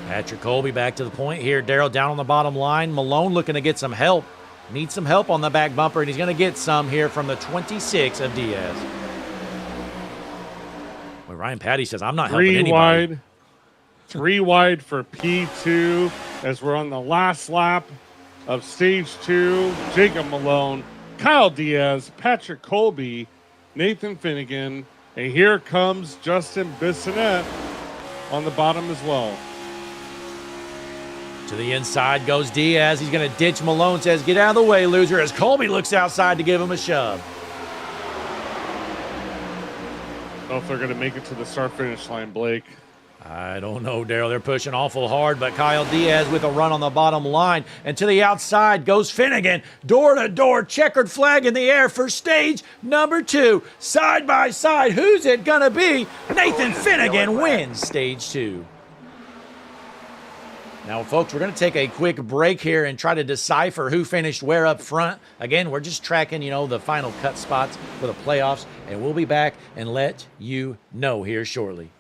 Patrick Colby back to the point here. Darrell down on the bottom line. Malone looking to get some help. Needs some help on the back bumper, and he's going to get some here from the 26 of Diaz. Well, Ryan Patty says, I'm not helping anybody. 3 wide for P2 as we're on the last lap of stage 2. Jacob Malone, Kyle Diaz, Patrick Colby, Nathan Finnegan, and here comes Justin Bissonette on the bottom as well. To the inside goes Diaz. He's going to ditch Malone, says, get out of the way, loser, as Colby looks outside to give him a shove. I don't know if they're going to make it to the start-finish line, Blake. I don't know, Darrell. They're pushing awful hard, but Kyle Diaz with a run on the bottom line. And to the outside goes Finnegan. Door to door, checkered flag in the air for stage number 2. Side by side, who's it going to be? Nathan Finnegan wins stage 2. Now, folks, we're going to take a quick break here and try to decipher who finished where up front. Again, we're just tracking, the final cut spots for the playoffs, and we'll be back and let you know here shortly.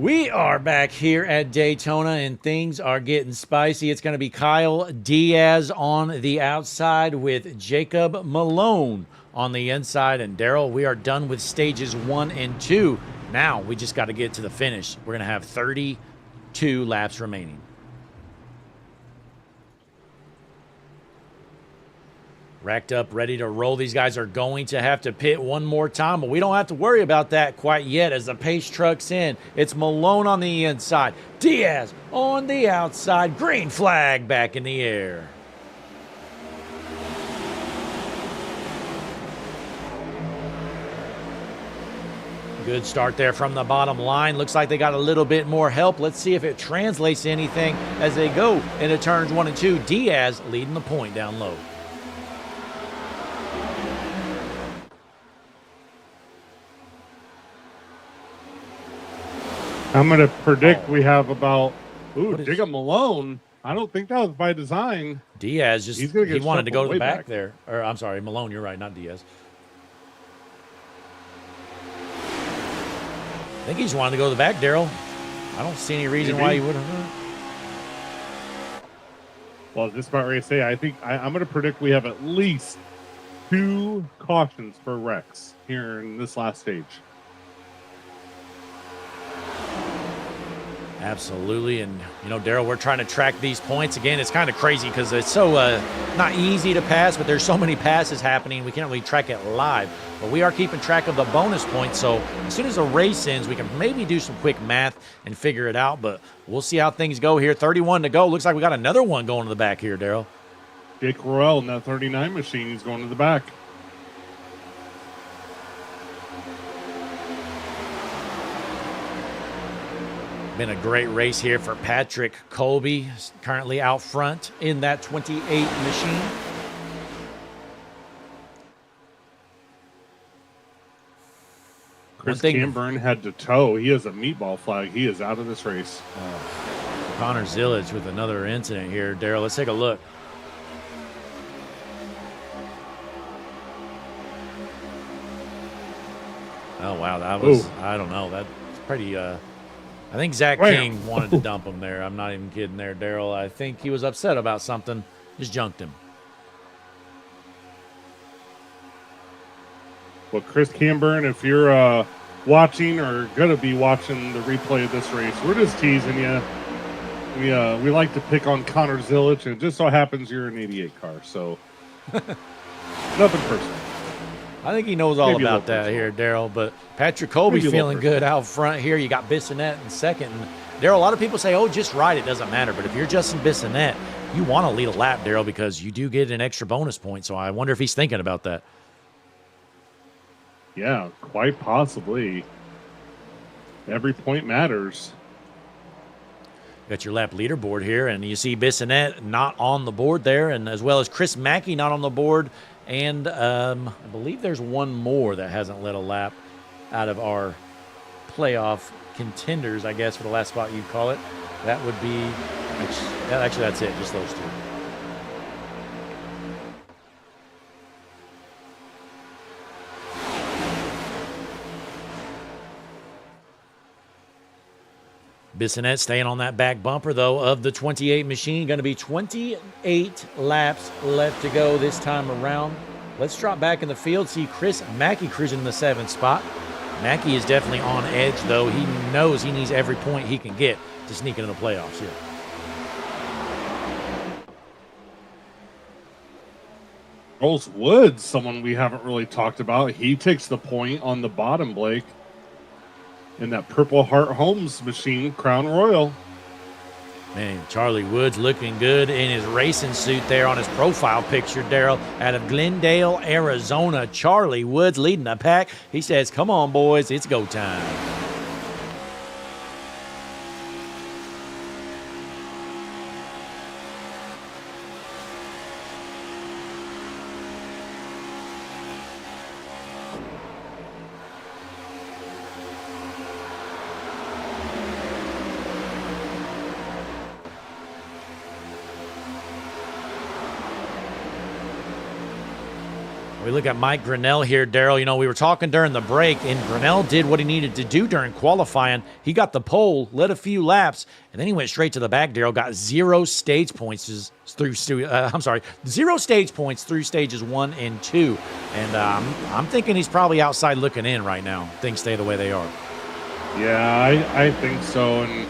We are back here at Daytona, and things are getting spicy. It's going to be Kyle Diaz on the outside with Jacob Malone on the inside. And Daryl, we are done with stages 1 and 2. Now we just got to get to the finish. We're going to have 32 laps remaining. Racked up, ready to roll. These guys are going to have to pit one more time, but we don't have to worry about that quite yet as the pace truck's in. It's Malone on the inside, Diaz on the outside, green flag back in the air. Good start there from the bottom line. Looks like they got a little bit more help. Let's see if it translates to anything as they go into turns 1 and 2. Diaz leading the point down low. I'm going to predict we have about, Jacob Malone. I don't think that was by design. Diaz just, he wanted to go to the back there. Or I'm sorry, Malone, you're right, not Diaz. I think he just wanted to go to the back, Daryl. I don't see any reason why he wouldn't. Well, just about ready to say, I think I'm going to predict we have at least 2 cautions for wrecks here in this last stage. Absolutely. And, you know, Daryl, we're trying to track these points. Again, it's kind of crazy because it's so not easy to pass, but there's so many passes happening. We can't really track it live. But we are keeping track of the bonus points. So as soon as the race ends, we can maybe do some quick math and figure it out. But we'll see how things go here. 31 to go. Looks like we got another one going to the back here, Daryl. Jake Royal in that 39 machine. He's going to the back. Been a great race here for Patrick Colby, currently out front in that 28 machine. Chris Camburn had to tow. He has a meatball flag. He is out of this race. Connor Zillage with another incident here. Daryl, let's take a look. Oh, wow. That was, I don't know. That's pretty... I think Zach King wanted to dump him there. I'm not even kidding there, Daryl. I think he was upset about something. Just junked him. Well, Chris Camburn, if you're watching or going to be watching the replay of this race, we're just teasing you. We like to pick on Connor Zillage, and it just so happens you're an 88 car. So nothing personal. I think he knows all about that here, Daryl. But Patrick Colby feeling good out front here. You got Bissonette in second. And Daryl, a lot of people say, oh, just ride. It doesn't matter. But if you're Justin Bissonette, you want to lead a lap, Daryl, because you do get an extra bonus point. So I wonder if he's thinking about that. Yeah, quite possibly. Every point matters. Got your lap leaderboard here, and you see Bissonette not on the board there, and as well as Chris Mackey not on the board. And I believe there's one more that hasn't led a lap out of our playoff contenders, I guess, for the last spot you'd call it. That would be, actually that's it, just those two. Bissonette staying on that back bumper, though, of the 28 machine. Going to be 28 laps left to go this time around. Let's drop back in the field, see Chris Mackey cruising in the 7th spot. Mackey is definitely on edge, though. He knows he needs every point he can get to sneak into the playoffs here. Rolls Woods, someone we haven't really talked about. He takes the point on the bottom, Blake. In that Purple Heart Homes machine, Crown Royal. Man, Charlie Woods looking good in his racing suit there on his profile picture, Daryl, out of Glendale, Arizona. Charlie Woods leading the pack. He says, come on, boys, it's go time. We look at Mike Grinnell here, Daryl. You know, we were talking during the break, and Grinnell did what he needed to do during qualifying. He got the pole, led a few laps, and then he went straight to the back, Daryl. Got 0 stage points through 0 stage points through stages 1 and 2. And I'm thinking he's probably outside looking in right now. Things stay the way they are. Yeah, I think so. And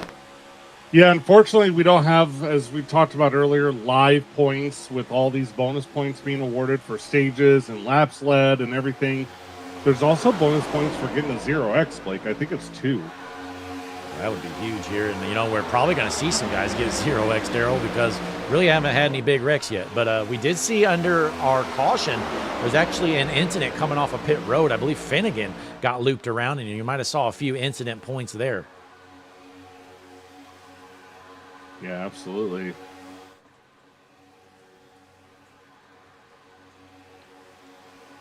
yeah, unfortunately, we don't have, as we talked about earlier, live points with all these bonus points being awarded for stages and laps led and everything. There's also bonus points for getting a 0x, Blake. I think it's 2. That would be huge here. And, you know, we're probably going to see some guys get 0x, Daryl, because really haven't had any big wrecks yet. But we did see under our caution, there's actually an incident coming off of pit road. I believe Finnegan got looped around, and you might have saw a few incident points there. Yeah, absolutely.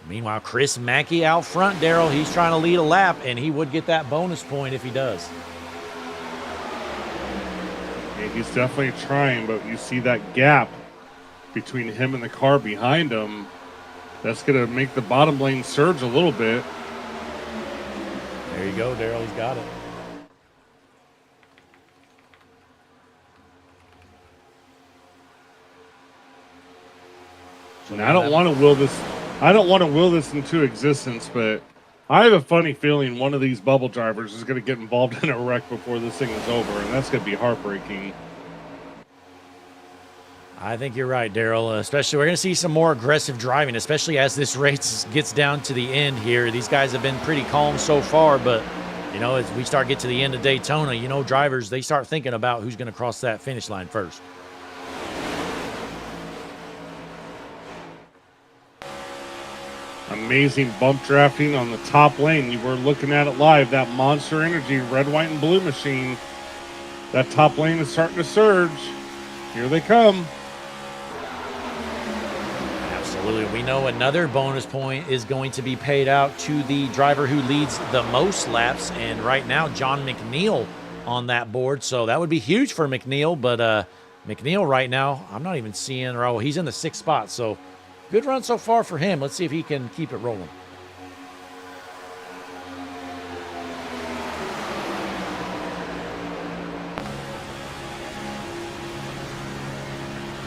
Meanwhile, Chris Mackey out front, Daryl. He's trying to lead a lap, and he would get that bonus point if he does. Yeah, he's definitely trying, but you see that gap between him and the car behind him. That's going to make the bottom lane surge a little bit. There you go, Daryl. He's got it. And I don't want to will this. I don't want to will this into existence, but I have a funny feeling one of these bubble drivers is going to get involved in a wreck before this thing is over, and that's going to be heartbreaking. I think you're right, Daryl. Especially, we're going to see some more aggressive driving, especially as this race gets down to the end here. These guys have been pretty calm so far, but you know, as we get to the end of Daytona, you know, drivers, they start thinking about who's going to cross that finish line first. Amazing bump drafting on the top lane. You were looking at it live. That Monster Energy red, white, and blue machine. That top lane is starting to surge. Here they come. Absolutely. We know another bonus point is going to be paid out to the driver who leads the most laps. And right now, John McNeil on that board. So that would be huge for McNeil. But McNeil right now, I'm not even seeing, he's in the 6th spot. So good run so far for him. Let's see if he can keep it rolling.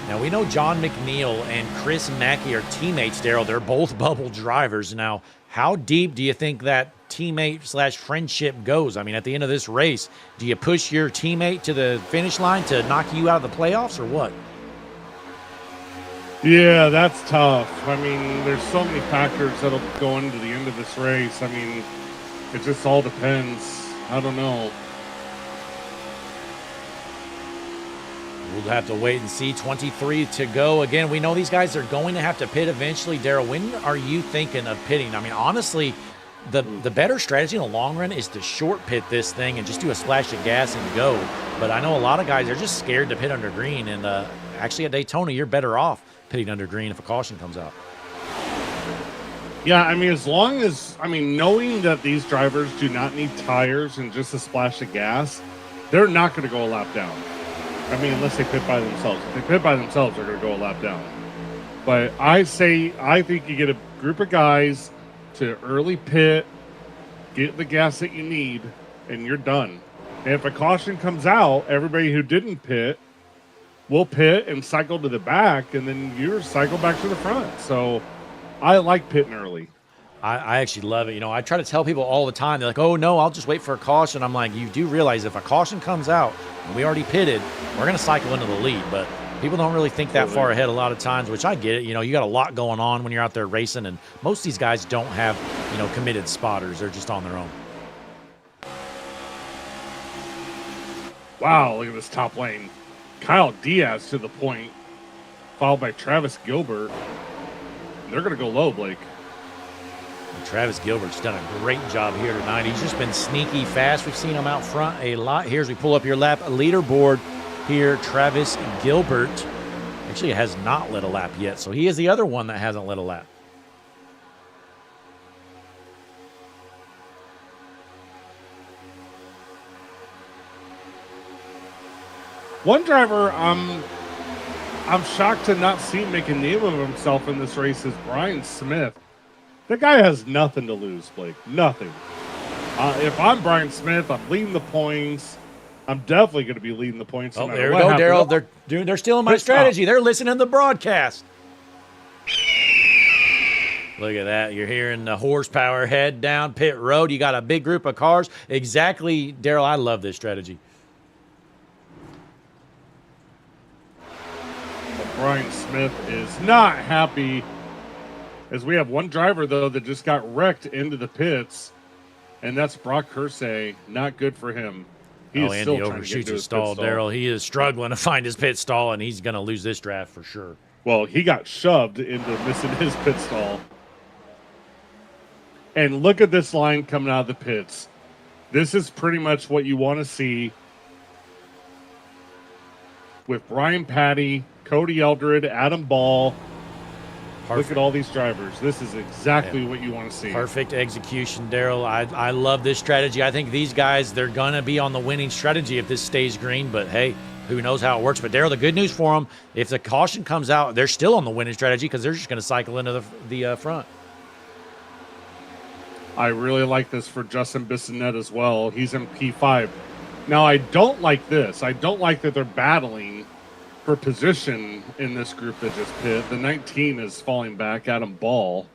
Now, we know John McNeil and Chris Mackey are teammates, Daryl. They're both bubble drivers. Now, how deep do you think that teammate/friendship goes? I mean, at the end of this race, do you push your teammate to the finish line to knock you out of the playoffs or what? Yeah, that's tough. I mean, there's so many factors that'll go into the end of this race. I mean, it just all depends. I don't know. We'll have to wait and see. 23 to go. Again, we know these guys are going to have to pit eventually. Daryl, when are you thinking of pitting? I mean, honestly, the better strategy in the long run is to short pit this thing and just do a splash of gas and go. But I know a lot of guys are just scared to pit under green. And actually at Daytona, you're better off pitting under green if a caution comes out. Yeah, I mean, as long as, knowing that these drivers do not need tires and just a splash of gas, they're not going to go a lap down. I mean, unless they pit by themselves. If they pit by themselves, they're going to go a lap down. But I think you get a group of guys to early pit, get the gas that you need, and you're done. And if a caution comes out, everybody who didn't pit will pit and cycle to the back, and then you cycle back to the front. So I like pitting early. I actually love it. You know, I try to tell people all the time, they're like, oh, no, I'll just wait for a caution. I'm like, you do realize if a caution comes out and we already pitted, we're going to cycle into the lead. But people don't really think that far ahead a lot of times, which I get it. You know, you got a lot going on when you're out there racing, and most of these guys don't have, committed spotters. They're just on their own. Wow, look at this top lane. Kyle Diaz to the point, followed by Travis Gilbert. They're going to go low, Blake. And Travis Gilbert's done a great job here tonight. He's just been sneaky fast. We've seen him out front a lot. Here as we pull up your lap leaderboard here, Travis Gilbert actually has not led a lap yet, so he is the other one that hasn't led a lap. One driver I'm shocked to not see make a name of himself in this race is Brian Smith. The guy has nothing to lose, Blake. Nothing. If I'm Brian Smith, I'm leading the points. I'm definitely going to be leading the points. No there we go, Daryl. They're stealing my strategy. They're listening to the broadcast. Look at that. You're hearing the horsepower head down pit road. You got a big group of cars. Exactly, Daryl, I love this strategy. Brian Smith is not happy, as we have one driver, though, that just got wrecked into the pits, and that's Brock Kersey. Not good for him. He is still overshoots his stall, Daryl. He is struggling to find his pit stall, and he's going to lose this draft for sure. Well, he got shoved into missing his pit stall. And look at this line coming out of the pits. This is pretty much what you want to see with Brian Patty, Cody Eldred, Adam Ball. Perfect. Look at all these drivers. This is exactly what you want to see. Perfect execution, Daryl. I love this strategy. I think these guys, they're going to be on the winning strategy if this stays green. But, hey, who knows how it works. But, Daryl, the good news for them, if the caution comes out, they're still on the winning strategy because they're just going to cycle into the front. I really like this for Justin Bissonette as well. He's in P5. Now, I don't like this. I don't like that they're battling for position in this group that just pit. The 19 is falling back, Adam Ball.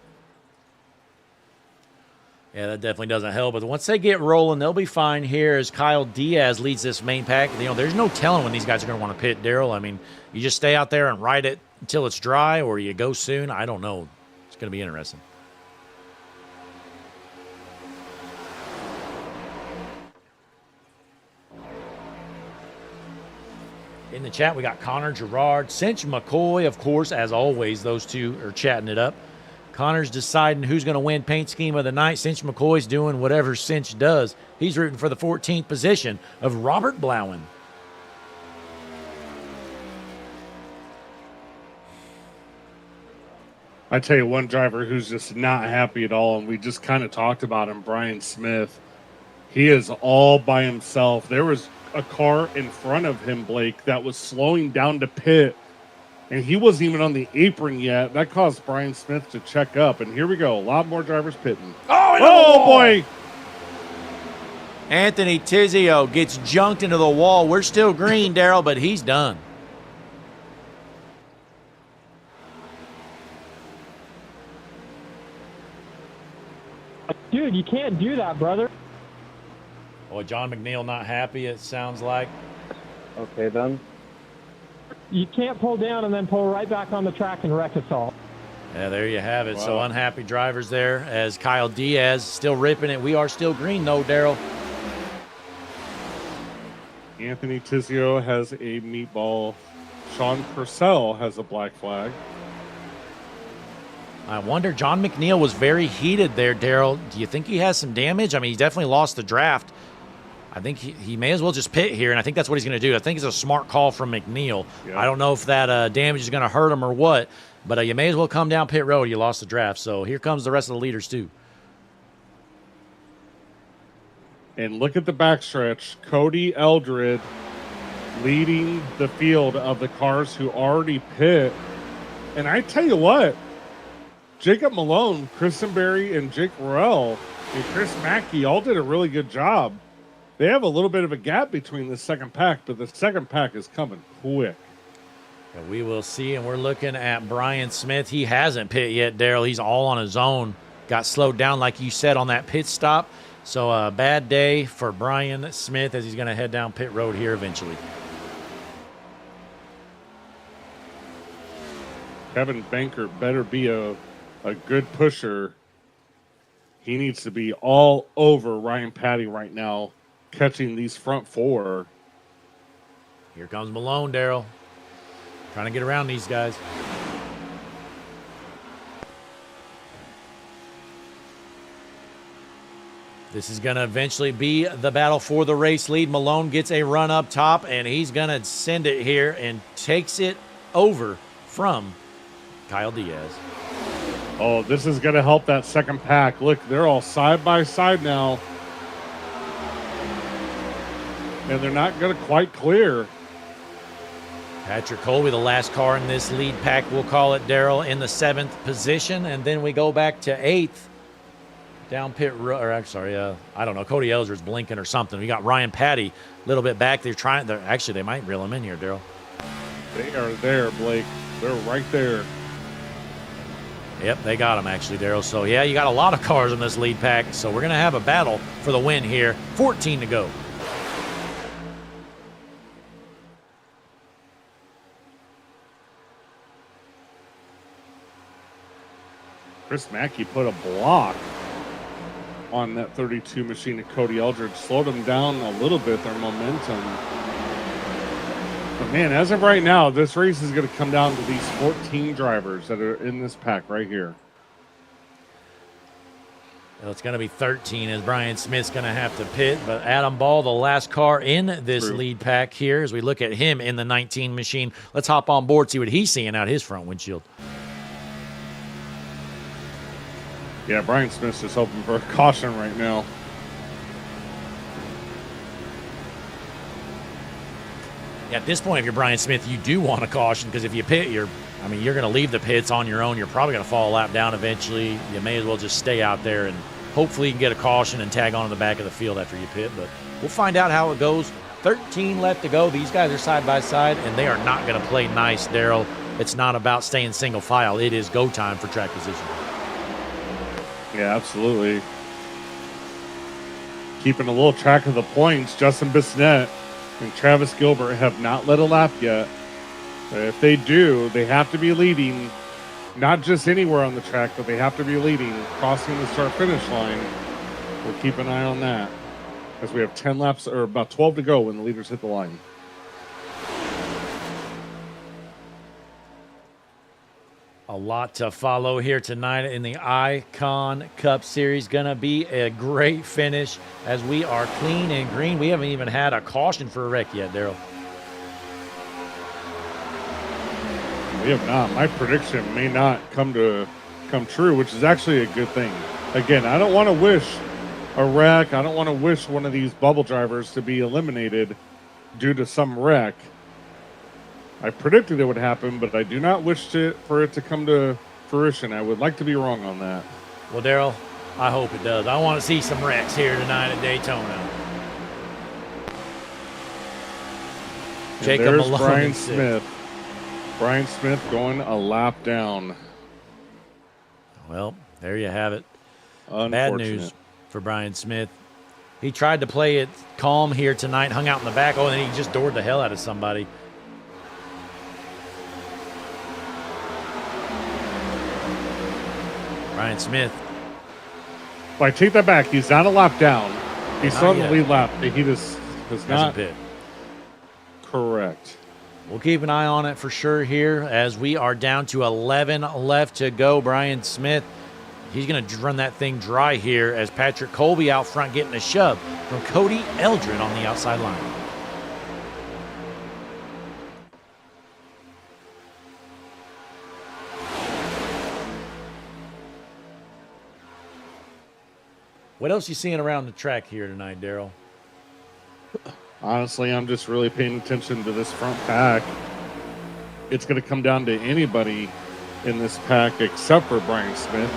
Yeah, that definitely doesn't help. But once they get rolling, they'll be fine here as Kyle Diaz leads this main pack. You know, there's no telling when these guys are going to want to pit, Daryl. I mean, you just stay out there and ride it until it's dry, or you go soon. I don't know. It's going to be interesting. In the chat, we got Connor Gerard, Cinch McCoy, of course, as always. Those two are chatting it up. Connor's deciding who's going to win paint scheme of the night. Cinch McCoy's doing whatever Cinch does. He's rooting for the 14th position of Robert Blauen. I tell you, one driver who's just not happy at all, and we just kind of talked about him, Brian Smith. He is all by himself. There was a car in front of him, Blake, that was slowing down to pit, and he wasn't even on the apron yet. That caused Brian Smith to check up, and here we go. A lot more drivers pitting. Oh boy! Anthony Tizio gets junked into the wall. We're still green, Daryl, but he's done. Dude, you can't do that, brother. Boy, John McNeil not happy, it sounds like. Okay, then. You can't pull down and then pull right back on the track and wreck us all. Yeah, there you have it. Wow. So unhappy drivers there as Kyle Diaz still ripping it. We are still green, though, Daryl. Anthony Tizio has a meatball. Sean Purcell has a black flag. I wonder, John McNeil was very heated there, Daryl. Do you think he has some damage? I mean, he definitely lost the draft. I think he may as well just pit here, and I think that's what he's going to do. I think it's a smart call from McNeil. Yeah. I don't know if that damage is going to hurt him or what, but you may as well come down pit road. You lost the draft, so here comes the rest of the leaders too. And look at the backstretch. Cody Eldred leading the field of the cars who already pit. And I tell you what, Jacob Malone, Christenberry, and Jake Worrell, and Chris Mackey all did a really good job. They have a little bit of a gap between the second pack, but the second pack is coming quick. Yeah, we will see, and we're looking at Brian Smith. He hasn't pit yet, Daryl. He's all on his own. Got slowed down, like you said, on that pit stop. So a bad day for Brian Smith as he's going to head down pit road here eventually. Kevin Bankert better be a good pusher. He needs to be all over Ryan Patty right now, catching these front four. Here comes Malone, Daryl. Trying to get around these guys. This is going to eventually be the battle for the race lead. Malone gets a run up top, and he's going to send it here and takes it over from Kyle Diaz. Oh, this is going to help that second pack. Look, they're all side by side now. And they're not going to quite clear. Patrick Colby, the last car in this lead pack, we'll call it, Daryl, in the 7th position. And then we go back to 8th. down pit road, or I'm sorry, I don't know. Cody Elder's blinking or something. We got Ryan Patty a little bit back. Actually, they might reel him in here, Daryl. They are there, Blake. They're right there. Yep, they got him actually, Daryl. So, yeah, you got a lot of cars in this lead pack. So we're going to have a battle for the win here. 14 to go. Chris Mackey put a block on that 32 machine of Cody Eldridge. Slowed them down a little bit, their momentum. But, man, as of right now, this race is going to come down to these 14 drivers that are in this pack right here. Well, it's going to be 13 as Brian Smith's going to have to pit. But Adam Ball, the last car in this lead pack here, as we look at him in the 19 machine. Let's hop on board, see what he's seeing out his front windshield. Yeah, Brian Smith's just hoping for a caution right now. At this point, if you're Brian Smith, you do want a caution because if you pit, you're going to leave the pits on your own. You're probably going to fall a lap down eventually. You may as well just stay out there and hopefully you can get a caution and tag on to the back of the field after you pit. But we'll find out how it goes. 13 left to go. These guys are side by side, and they are not going to play nice, Daryl. It's not about staying single file. It is go time for track position. Yeah, absolutely. Keeping a little track of the points, Justin Bissonnette and Travis Gilbert have not led a lap yet. If they do, they have to be leading, not just anywhere on the track, but they have to be leading, crossing the start-finish line. We'll keep an eye on that as we have 10 laps, or about 12 to go when the leaders hit the line. A lot to follow here tonight in the Icon Cup Series. Going to be a great finish as we are clean and green. We haven't even had a caution for a wreck yet, Daryl. We have not. My prediction may not come true, which is actually a good thing. Again, I don't want to wish a wreck. I don't want to wish one of these bubble drivers to be eliminated due to some wreck. I predicted it would happen, but I do not wish for it to come to fruition. I would like to be wrong on that. Well, Daryl, I hope it does. I want to see some wrecks here tonight at Daytona. Jacob there's Malone Brian Smith. Brian Smith going a lap down. Well, there you have it. Bad news for Brian Smith. He tried to play it calm here tonight, hung out in the back. Oh, and then he just doored the hell out of somebody. Brian Smith. Well, I take that back. He's not a lap down. He's still in the yet. lead lap. He just does not pit. Correct. We'll keep an eye on it for sure here as we are down to 11 left to go. Brian Smith, he's going to run that thing dry here as Patrick Colby out front getting a shove from Cody Eldred on the outside line. What else you seeing around the track here tonight, Daryl? Honestly, I'm just really paying attention to this front pack. It's going to come down to anybody in this pack except for Brian Smith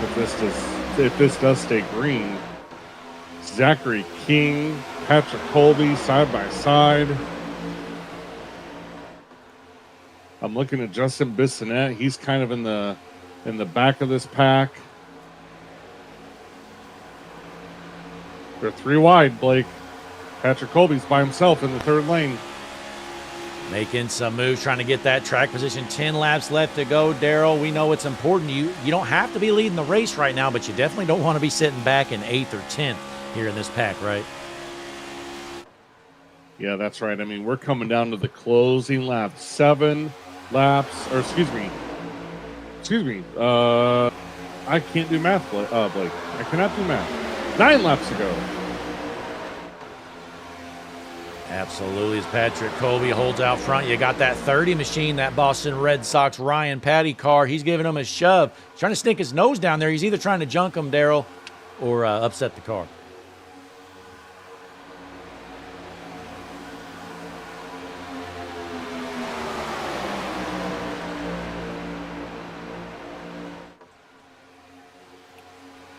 if this does stay green. Zachary King, Patrick Colby side by side. I'm looking at Justin Bissonnette. He's kind of in the back of this pack. They're three wide, Blake. Patrick Colby's by himself in the third lane. Making some moves, trying to get that track position. 10 laps left to go, Daryl. We know it's important. You don't have to be leading the race right now, but you definitely don't want to be sitting back in 8th or 10th here in this pack, right? Yeah, that's right. I mean, we're coming down to the closing lap. 7 laps, or excuse me. I can't do math, Blake. I cannot do math. 9 laps ago. Absolutely. As Patrick Colby holds out front, you got that 30 machine, that Boston Red Sox Ryan Patty car. He's giving him a shove. He's trying to stick his nose down there. He's either trying to junk him, Daryl, or upset the car.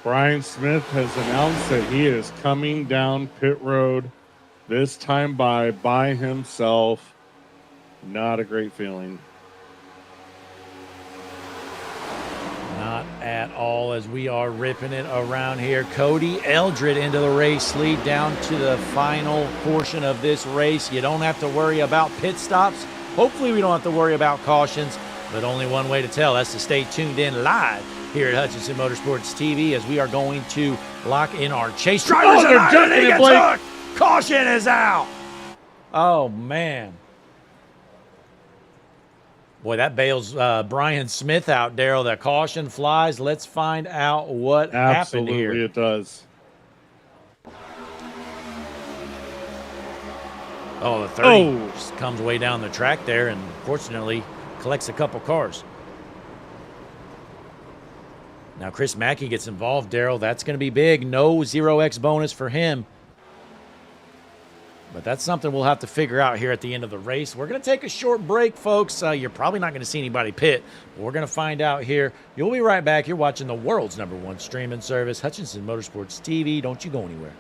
Brian Smith has announced that he is coming down pit road, this time by himself. Not a great feeling. Not at all, as we are ripping it around here. Cody Eldred into the race lead down to the final portion of this race. You don't have to worry about pit stops. Hopefully we don't have to worry about cautions, but only one way to tell. That's to stay tuned in live here at Hutchinson Motorsports TV, as we are going to lock in our chase drivers. they're jumping it, Blake. Caution is out. Oh, man. Boy, that bails Brian Smith out, Daryl. The caution flies. Let's find out what happened here. Absolutely, it does. Oh, the 30 just comes way down the track there and fortunately collects a couple cars. Now Chris Mackey gets involved, Daryl. That's going to be big. No 0x bonus for him. But that's something we'll have to figure out here at the end of the race. We're going to take a short break, folks. You're probably not going to see anybody pit. But we're going to find out here. You'll be right back. You're watching the world's #1 streaming service, Hutchinson Motorsports TV. Don't you go anywhere.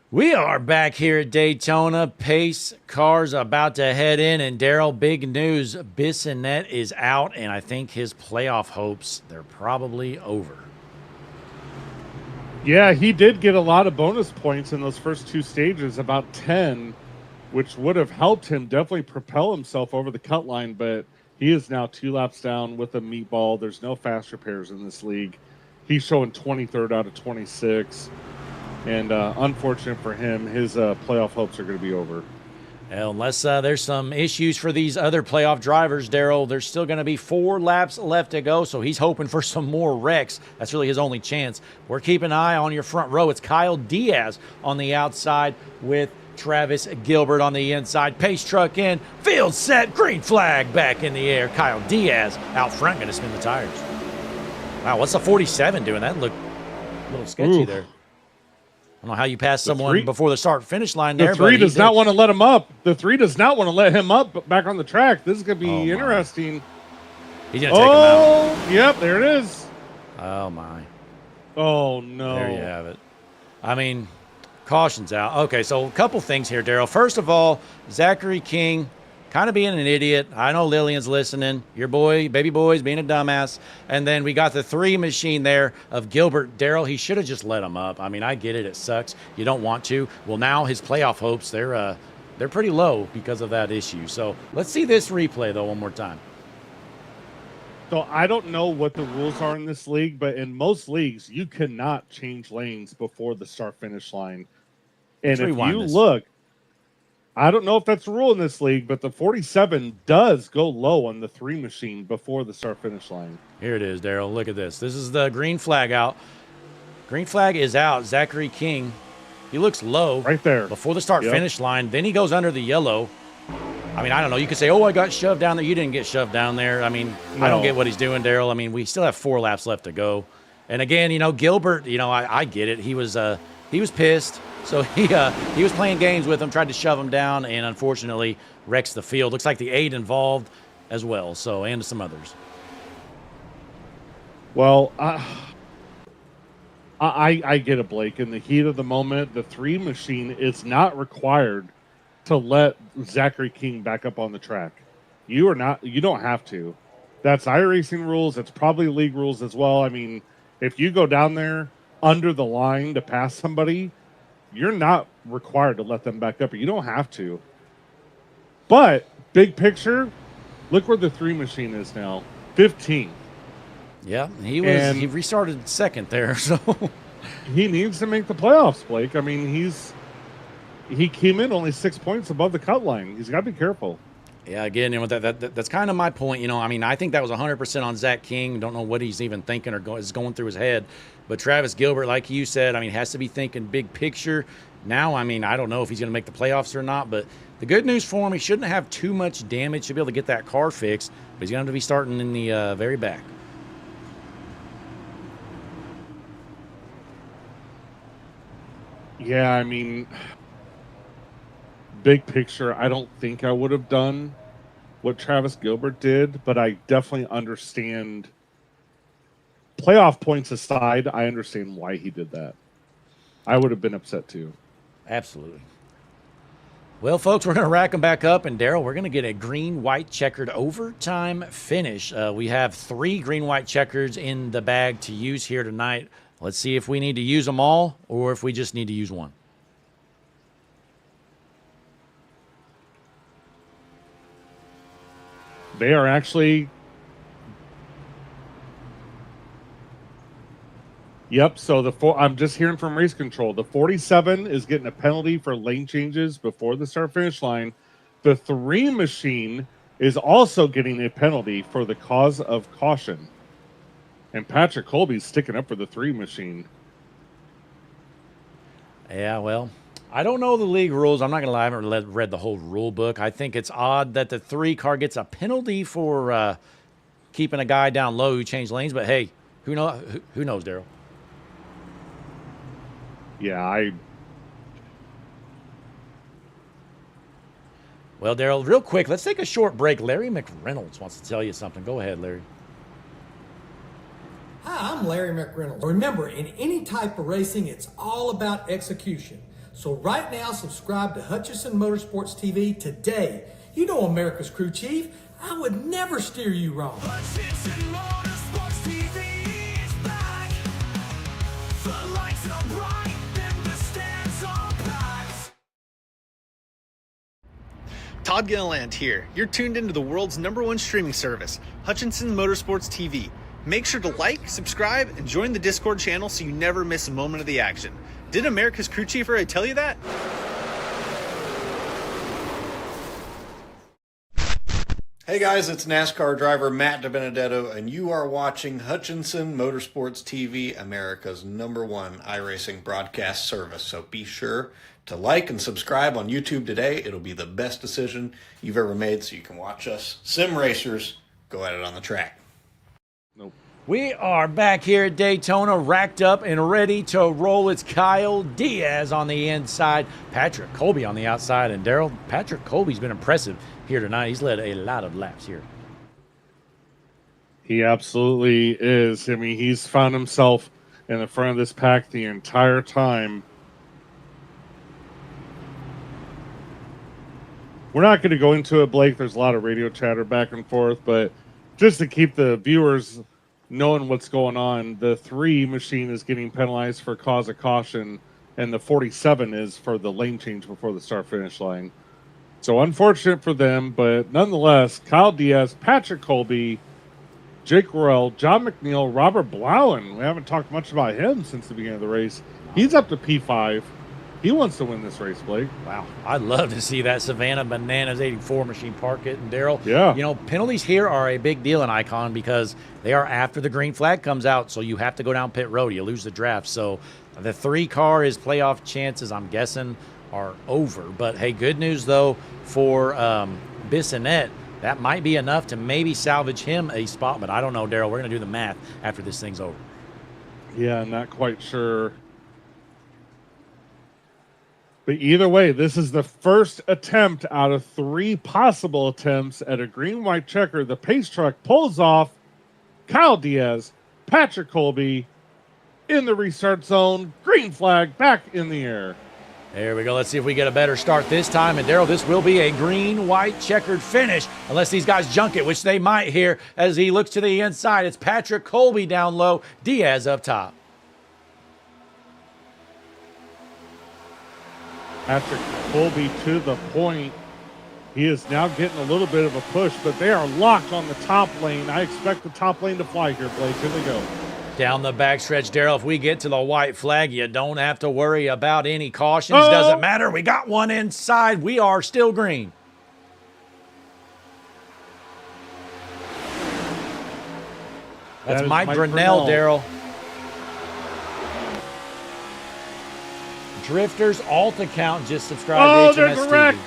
We are back here at Daytona. Pace cars about to head in, and Daryl, big news. Bissonette is out, and I think his playoff hopes, they're probably over. Yeah, he did get a lot of bonus points in those first two stages, about 10, which would have helped him definitely propel himself over the cut line, but he is now 2 laps down with a meatball. There's no fast repairs in this league. He's showing 23rd out of 26. And unfortunate for him, his playoff hopes are going to be over. Well, unless there's some issues for these other playoff drivers, Daryl, there's still going to be 4 laps left to go, so he's hoping for some more wrecks. That's really his only chance. We're keeping an eye on your front row. It's Kyle Diaz on the outside with Travis Gilbert on the inside. Pace truck in, field set, green flag back in the air. Kyle Diaz out front, going to spin the tires. Wow, what's the 47 doing? That looked a little sketchy there. I don't know how you pass someone before the start-finish line there. The 3 does not want to let him up. The 3 does not want to let him up back on the track. This is going to be interesting. He's going to take him out. Yep, there it is. Oh, my. Oh, no. There you have it. I mean, caution's out. Okay, so a couple things here, Daryl. First of all, Zachary King kind of being an idiot. I know Lillian's listening. Your boy, baby boy's being a dumbass. And then we got the 3 machine there of Gilbert. Daryl, he should have just let him up. I mean, I get it. It sucks. You don't want to. Well, now his playoff hopes, they're pretty low because of that issue. So let's see this replay, though, one more time. So I don't know what the rules are in this league, but in most leagues, you cannot change lanes before the start-finish line. And if you look, I don't know if that's a rule in this league, but the 47 does go low on the 3 machine before the start-finish line. Here it is, Daryl. Look at this. This is the green flag out. Green flag is out. Zachary King, he looks low. Right there. Before the start-finish line. Then he goes under the yellow. I mean, I don't know. You could say, oh, I got shoved down there. You didn't get shoved down there. I mean, no. I don't get what he's doing, Daryl. I mean, we still have 4 laps left to go. And again, Gilbert, I get it. He was pissed. So he was playing games with him, tried to shove him down, and unfortunately wrecks the field. Looks like the 8 involved as well, so, and some others. Well, I get it, Blake. In the heat of the moment, the 3 machine is not required to let Zachary King back up on the track. You don't have to. That's iRacing rules. It's probably league rules as well. I mean, if you go down there under the line to pass somebody, you're not required to let them back up. You don't have to. But big picture, look where the 3 machine is now, 15th. Yeah, he restarted second there, so he needs to make the playoffs, Blake. I mean, he came in only 6 points above the cut line. He's got to be careful. Yeah, again, that's kind of my point. I mean, I think that was 100% on Zach King. Don't know what he's even thinking or is going through his head. But Travis Gilbert, like you said, I mean, has to be thinking big picture. Now, I mean, I don't know if he's going to make the playoffs or not. But the good news for him, he shouldn't have too much damage. Should be able to get that car fixed. But he's going to have to be starting in the very back. Yeah, I mean, big picture, I don't think I would have done what Travis Gilbert did, but I definitely understand. Playoff points aside, I understand why he did that. I would have been upset too. Absolutely. Well, folks, we're going to rack them back up, and Daryl, we're going to get a green-white checkered overtime finish. We have 3 green-white checkers in the bag to use here tonight. Let's see if we need to use them all or if we just need to use one. They are actually... Yep, so I'm just hearing from race control. The 47 is getting a penalty for lane changes before the start-finish line. The 3 machine is also getting a penalty for the cause of caution. And Patrick Colby's sticking up for the 3 machine. Yeah, well, I don't know the league rules. I'm not going to lie. I haven't read the whole rule book. I think it's odd that the 3 car gets a penalty for keeping a guy down low who changed lanes. But, hey, who knows, Daryl? Yeah, Well, Daryl, real quick, let's take a short break. Larry McReynolds wants to tell you something. Go ahead, Larry. Hi, I'm Larry McReynolds. Remember, in any type of racing, it's all about execution. So right now, subscribe to Hutchinson Motorsports TV today. You know America's crew chief. I would never steer you wrong. Hutchinson Motorsports TV is back. The lights are bright and the stands are packed. Todd Gilliland here. You're tuned into the world's #1 streaming service, Hutchinson Motorsports TV. Make sure to like, subscribe, and join the Discord channel so you never miss a moment of the action. Did America's crew chief already tell you that? Hey guys, it's NASCAR driver Matt DiBenedetto, and you are watching Hutchinson Motorsports TV, America's #1 iRacing broadcast service. So be sure to like and subscribe on YouTube today. It'll be the best decision you've ever made, so you can watch us sim racers go at it on the track. Nope. We are back here at Daytona, racked up and ready to roll. It's Kyle Diaz on the inside, Patrick Colby on the outside, and Daryl, Patrick Colby's been impressive here tonight. He's led a lot of laps here. He absolutely is. I mean, he's found himself in the front of this pack the entire time. We're not going to go into it, Blake. There's a lot of radio chatter back and forth, but just to keep the viewers knowing what's going on, the 3 machine is getting penalized for cause of caution, and the 47 is for the lane change before the start-finish line. So unfortunate for them, but nonetheless, Kyle Diaz, Patrick Colby, Jake Worrell, John McNeil, Robert Blauen. We haven't talked much about him since the beginning of the race. He's up to P5. He wants to win this race, Blake. Wow. I'd love to see that Savannah Bananas 84 machine park it. And Daryl, yeah. You know, penalties here are a big deal in Icon because they are after the green flag comes out, so you have to go down pit road. You lose the draft. So the 3 car, his playoff chances, I'm guessing, are over. But, hey, good news, though, for Bissonette. That might be enough to maybe salvage him a spot, but I don't know, Daryl. We're going to do the math after this thing's over. Yeah, not quite sure. But either way, this is the first attempt out of 3 possible attempts at a green-white checker. The pace truck pulls off. Kyle Diaz, Patrick Colby in the restart zone. Green flag back in the air. There we go. Let's see if we get a better start this time. And, Daryl, this will be a green-white checkered finish unless these guys junk it, which they might here as he looks to the inside. It's Patrick Colby down low, Diaz up top. Patrick Colby to the point. He is now getting a little bit of a push, but they are locked on the top lane. I expect the top lane to fly here, Blake. Here they go. Down the backstretch, Daryl, if we get to the white flag, you don't have to worry about any cautions. Doesn't matter. We got one inside. We are still green. That's Mike Brunell, Daryl. Drifters alt account just subscribed to HMS there's a wreck. TV.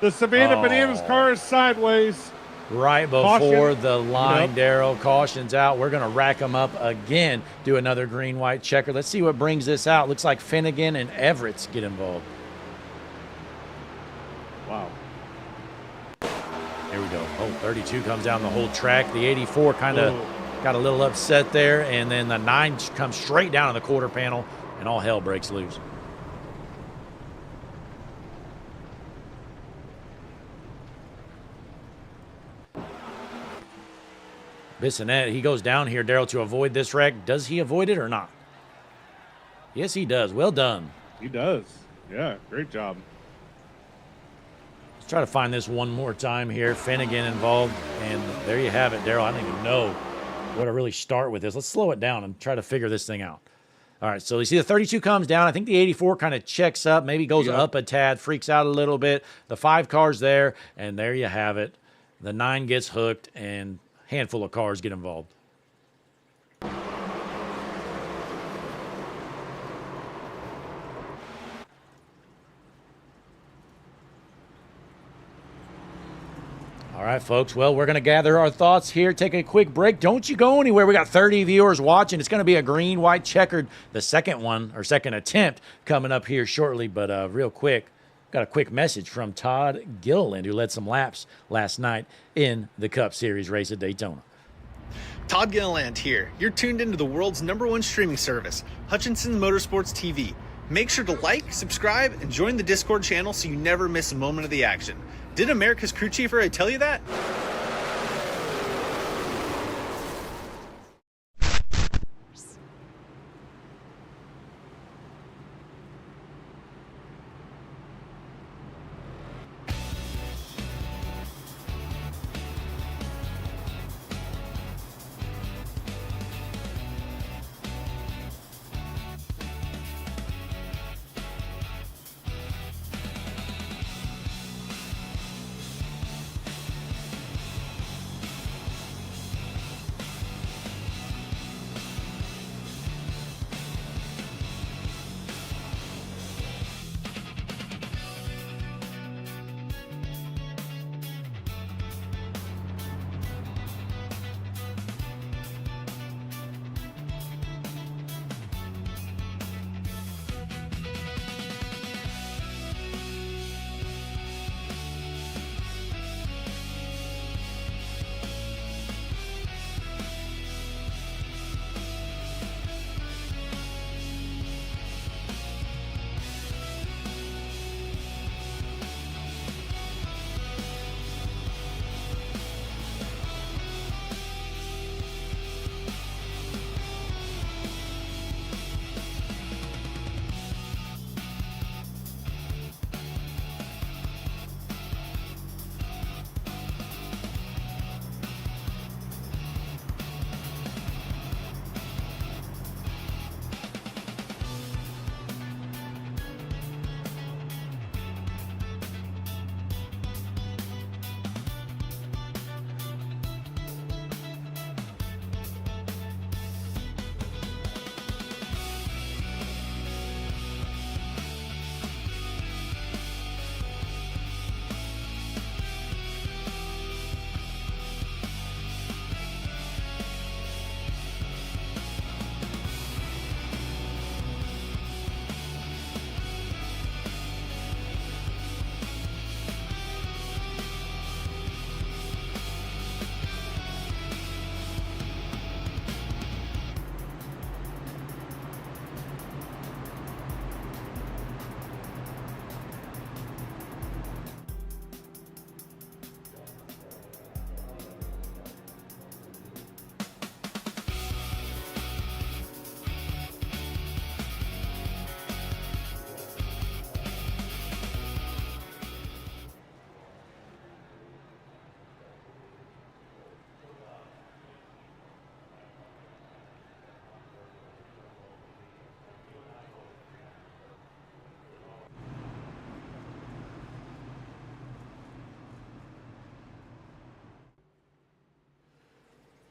The Savannah Bananas car is sideways. Right before Caution. the line, Daryl. Caution's out. We're going to rack them up again. Do another green-white checker. Let's see what brings this out. Looks like Finnegan and Everett's get involved. Wow. Here we go. Oh, 32 comes down the whole track. The 84 kind of got a little upset there. And then the 9 comes straight down in the quarter panel, and all hell breaks loose. Bissonette, he goes down here, Daryl, to avoid this wreck. Does he avoid it or not? Yes, he does. Well done. He does. Yeah, great job. Let's try to find this one more time here. Finnegan involved, and there you have it, Daryl. I don't even know where to really start with this. Let's slow it down and try to figure this thing out. All right, so you see the 32 comes down. I think the 84 kind of checks up, maybe goes up a tad, freaks out a little bit. The 5 cars there, and there you have it. The 9 gets hooked, and handful of cars get involved. All right, folks. Well, we're going to gather our thoughts here, take a quick break. Don't you go anywhere. We got 30 viewers watching. It's going to be a green-white checkered, the second one, or second attempt, coming up here shortly. But real quick, got a quick message from Todd Gilliland, who led some laps last night in the Cup Series race at Daytona. Todd Gilliland here. You're tuned into the world's #1 streaming service, Hutchinson Motorsports TV. Make sure to like, subscribe, and join the Discord channel so you never miss a moment of the action. Did America's crew chief already tell you that?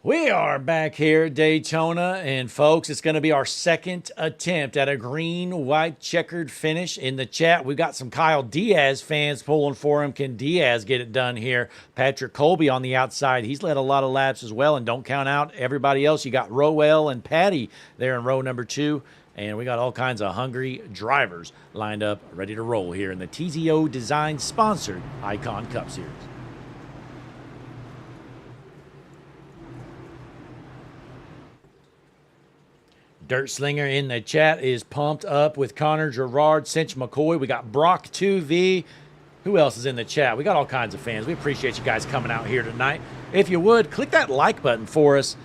We are back here at Daytona, and folks, it's going to be our second attempt at a green-white checkered finish. In the chat, we've got some Kyle Diaz fans pulling for him. Can Diaz get it done here? Patrick Colby on the outside. He's led a lot of laps as well, and don't count out everybody else. You got Rowell and Patty there in row number 2, and we got all kinds of hungry drivers lined up, ready to roll here in the TZO Design-sponsored Icon Cup Series. Dirt Slinger in the chat is pumped up with Connor Gerard, Cinch McCoy. We got Brock 2V. Who else is in the chat? We got all kinds of fans. We appreciate you guys coming out here tonight. If you would, click that like button for us.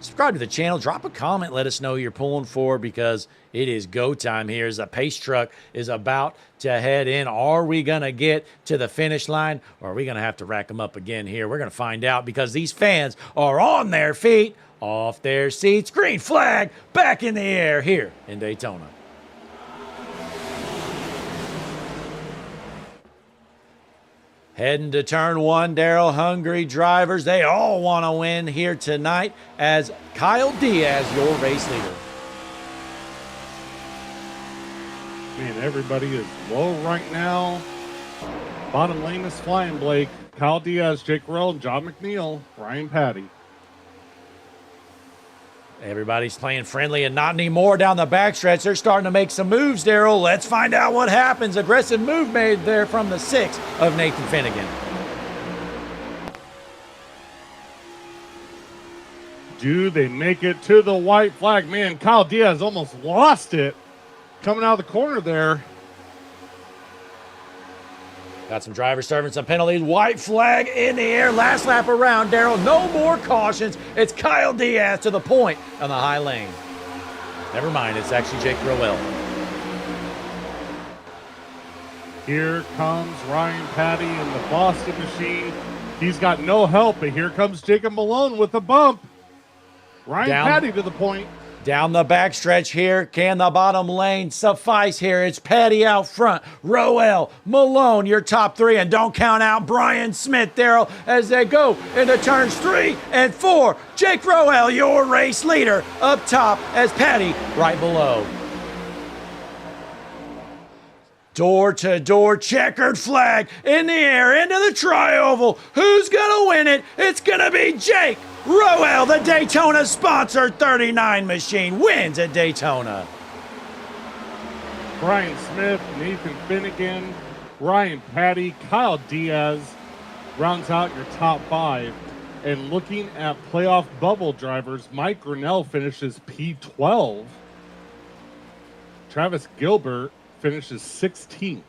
Subscribe to the channel. Drop a comment. Let us know who you're pulling for, because it is go time here as the pace truck is about to head in. Are we going to get to the finish line, or are we going to have to rack them up again here? We're going to find out, because these fans are on their feet, off their seats. Green flag back in the air here in Daytona. Heading to turn 1, Darrell. Hungry drivers. They all want to win here tonight as Kyle Diaz, your race leader. Man, everybody is low right now. Bottom lane is flying, Blake. Kyle Diaz, Jake Rell, John McNeil, Ryan Patty. Everybody's playing friendly and not anymore down the backstretch. They're starting to make some moves, Darrell. Let's find out what happens. Aggressive move made there from the 6 of Nathan Finnegan. Do they make it to the white flag? Man, Kyle Diaz almost lost it. coming out of the corner there. Got some drivers serving some penalties. White flag in the air. Last lap around, Daryl. No more cautions. It's Kyle Diaz to the point on the high lane. Never mind. It's actually Jake Rowell. Here comes Ryan Patty in the Boston machine. He's got no help, but here comes Jacob Malone with a bump. Ryan Patty to the point. Down the backstretch here. Can the bottom lane suffice here? It's Patty out front. Rowell, Malone, your top three. And don't count out Brian Smith, Daryl, as they go into turns 3 and 4. Jake Rowell, your race leader, up top as Patty right below. Door-to-door checkered flag in the air into the tri-oval. Who's going to win it? It's going to be Jake Rowell, the Daytona sponsor 39 machine, wins at Daytona. Brian Smith, Nathan Finnegan, Ryan Patty, Kyle Diaz rounds out your top 5. And looking at playoff bubble drivers, Mike Grinnell finishes P12. Travis Gilbert finishes 16th.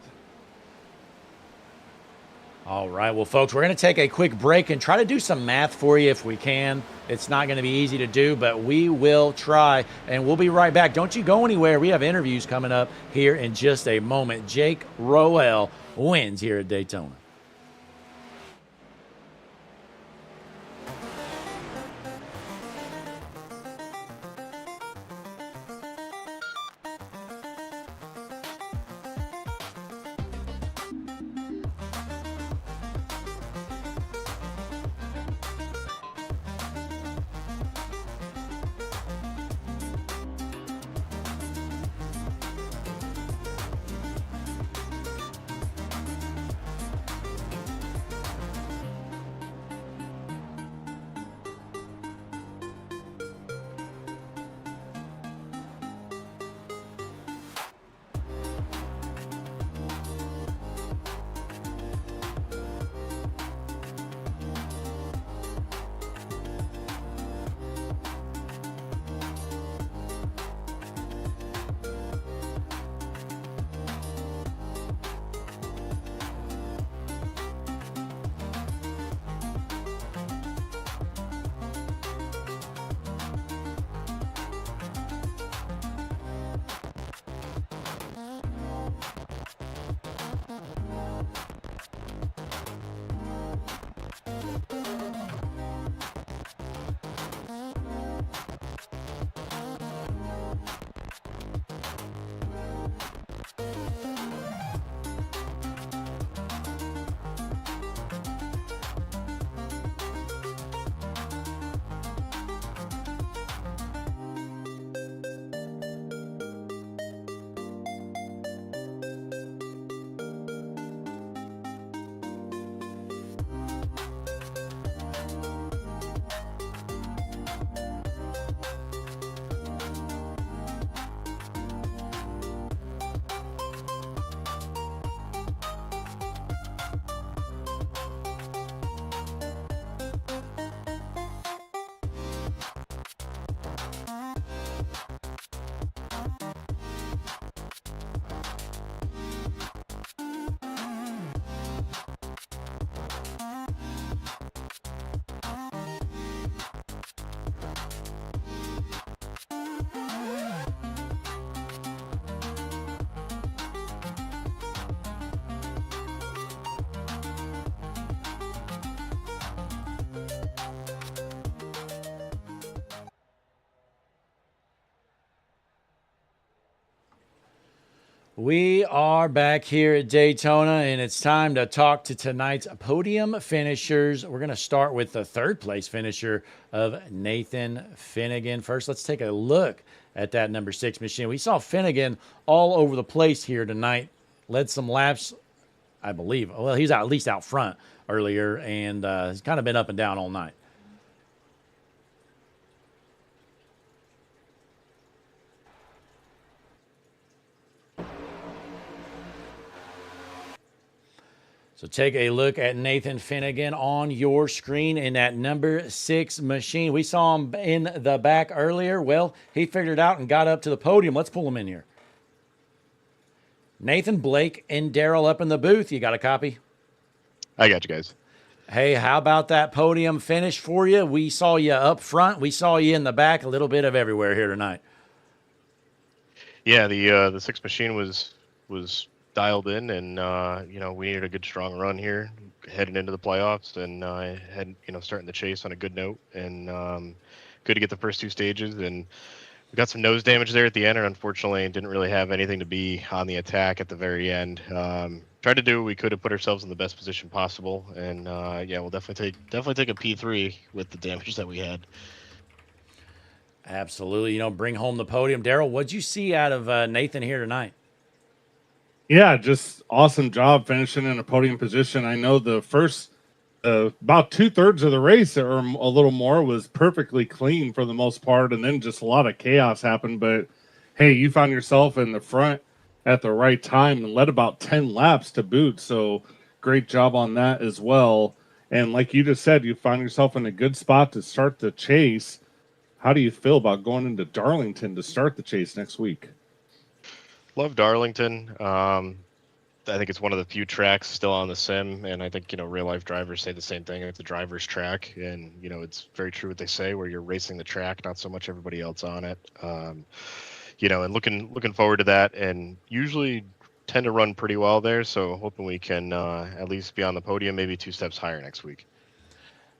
All right, well, folks, we're going to take a quick break and try to do some math for you if we can. It's not going to be easy to do, but we will try, and we'll be right back. Don't you go anywhere. We have interviews coming up here in just a moment. Jake Rowell wins here at Daytona. We are back here at Daytona, and it's time to talk to tonight's podium finishers. We're going to start with the third place finisher of Nathan Finnegan. First, let's take a look at that number 6 machine. We saw Finnegan all over the place here tonight. Led some laps, I believe. Well, he's at least out front earlier, and he's kind of been up and down all night. So take a look at Nathan Finnegan on your screen in that number 6 machine. We saw him in the back earlier. Well, he figured it out and got up to the podium. Let's pull him in here. Nathan, Blake, and Daryl up in the booth. You got a copy? I got you guys. Hey, how about that podium finish for you? We saw you up front. We saw you in the back, a little bit of everywhere here tonight. Yeah, the six machine was dialed in, and we needed a good strong run here heading into the playoffs, and starting the chase on a good note, and good to get the first two stages. And we got some nose damage there at the end, and unfortunately didn't really have anything to be on the attack at the very end. Tried to do what we could to put ourselves in the best position possible, and we'll definitely take a P3 with the damage that we had. Absolutely. Bring home the podium. Daryl, what'd you see out of Nathan here tonight? Yeah, just awesome job finishing in a podium position. I know the first about 2/3 of the race or a little more was perfectly clean for the most part, and then just a lot of chaos happened. But hey, you found yourself in the front at the right time and led about 10 laps to boot. So great job on that as well. And like you just said, you found yourself in a good spot to start the chase. How do you feel about going into Darlington to start the chase next week? Love Darlington. I think it's one of the few tracks still on the sim, and I think real life drivers say the same thing. It's the driver's track, and it's very true what they say, where you're racing the track, not so much everybody else on it. And looking forward to that, and usually tend to run pretty well there. So hoping we can at least be on the podium, maybe 2 steps higher next week.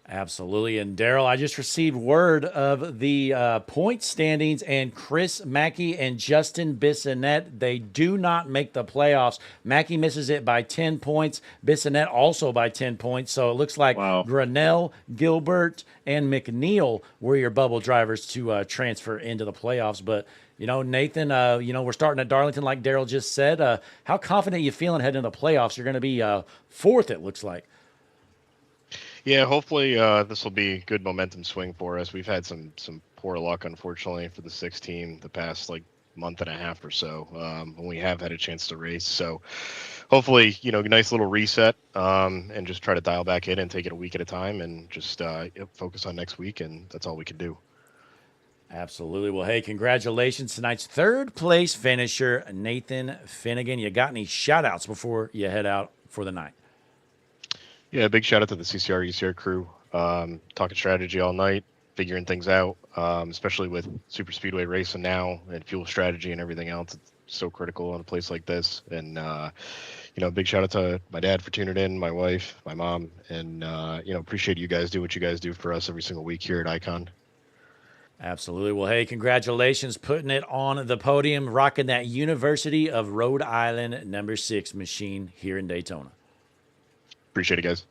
Absolutely. And Daryl, I just received word of the point standings, and Chris Mackey and Justin Bissonette, they do not make the playoffs. Mackey misses it by 10 points. Bissonette also by 10 points. So it looks like Granell, Gilbert, and McNeil were your bubble drivers to transfer into the playoffs. But, Nathan, we're starting at Darlington like Daryl just said. How confident are you feeling heading into the playoffs? You're going to be fourth, it looks like. Yeah, hopefully this will be good momentum swing for us. We've had some poor luck, unfortunately, for the 6 team the past month and a half or so when we have had a chance to race. So hopefully, nice little reset and just try to dial back in and take it a week at a time and just focus on next week, and that's all we can do. Absolutely. Well, hey, congratulations. Tonight's third place finisher, Nathan Finnegan. You got any shout outs before you head out for the night? Yeah, big shout out to the CCR UCR crew. Talking strategy all night, figuring things out, especially with super speedway racing now and fuel strategy and everything else. It's so critical in a place like this. And big shout out to my dad for tuning in, my wife, my mom, and appreciate you guys do what you guys do for us every single week here at Icon. Absolutely. Well, hey, congratulations putting it on the podium, rocking that University of Rhode Island number 6 machine here in Daytona. Appreciate it, guys.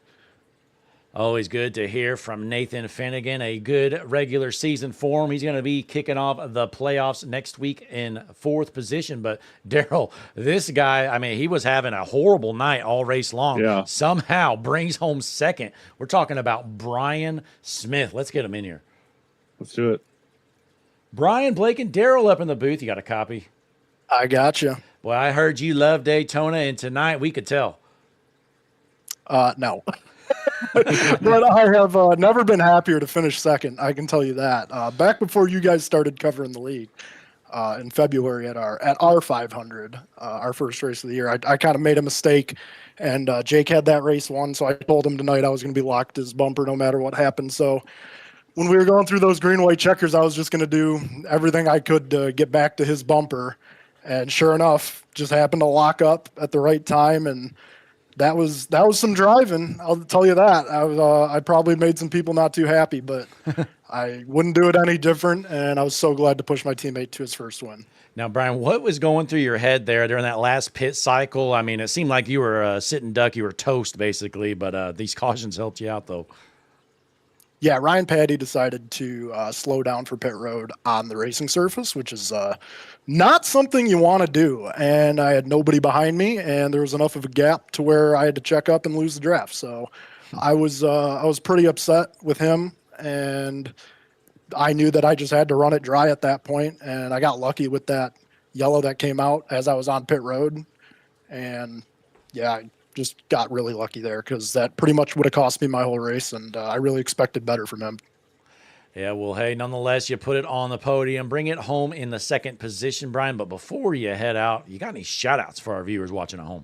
Always good to hear from Nathan Finnegan. A good regular season form. He's going to be kicking off the playoffs next week in 4th position. But Daryl, this guy, he was having a horrible night all race long. Yeah. Somehow brings home 2nd. We're talking about Brian Smith. Let's get him in here. Let's do it. Brian, Blake, and Daryl up in the booth. You got a copy? I got you. Well, I heard you love Daytona, and tonight we could tell. No. But I have never been happier to finish 2nd. I can tell you that. Back before you guys started covering the league in February at our 500, our first race of the year, I kind of made a mistake, and Jake had that race won, so I told him tonight I was going to be locked his bumper no matter what happened. So when we were going through those green-white checkers, I was just going to do everything I could to get back to his bumper, and sure enough, just happened to lock up at the right time, and that was some driving. I'll tell you that. I probably made some people not too happy, but I wouldn't do it any different. And I was so glad to push my teammate to his first win. Now, Brian, what was going through your head there during that last pit cycle? It seemed like you were sitting duck, you were toast basically, but these cautions helped you out though. Yeah, Ryan Paddy decided to slow down for pit road on the racing surface, which is not something you want to do. And I had nobody behind me, and there was enough of a gap to where I had to check up and lose the draft. So I was pretty upset with him, and I knew that I just had to run it dry at that point. And I got lucky with that yellow that came out as I was on pit road. And yeah, I just got really lucky there because that pretty much would have cost me my whole race, and I really expected better from him. Yeah, well, hey, nonetheless, you put it on the podium, bring it home in the second position, Brian. But before you head out, you got any shout-outs for our viewers watching at home?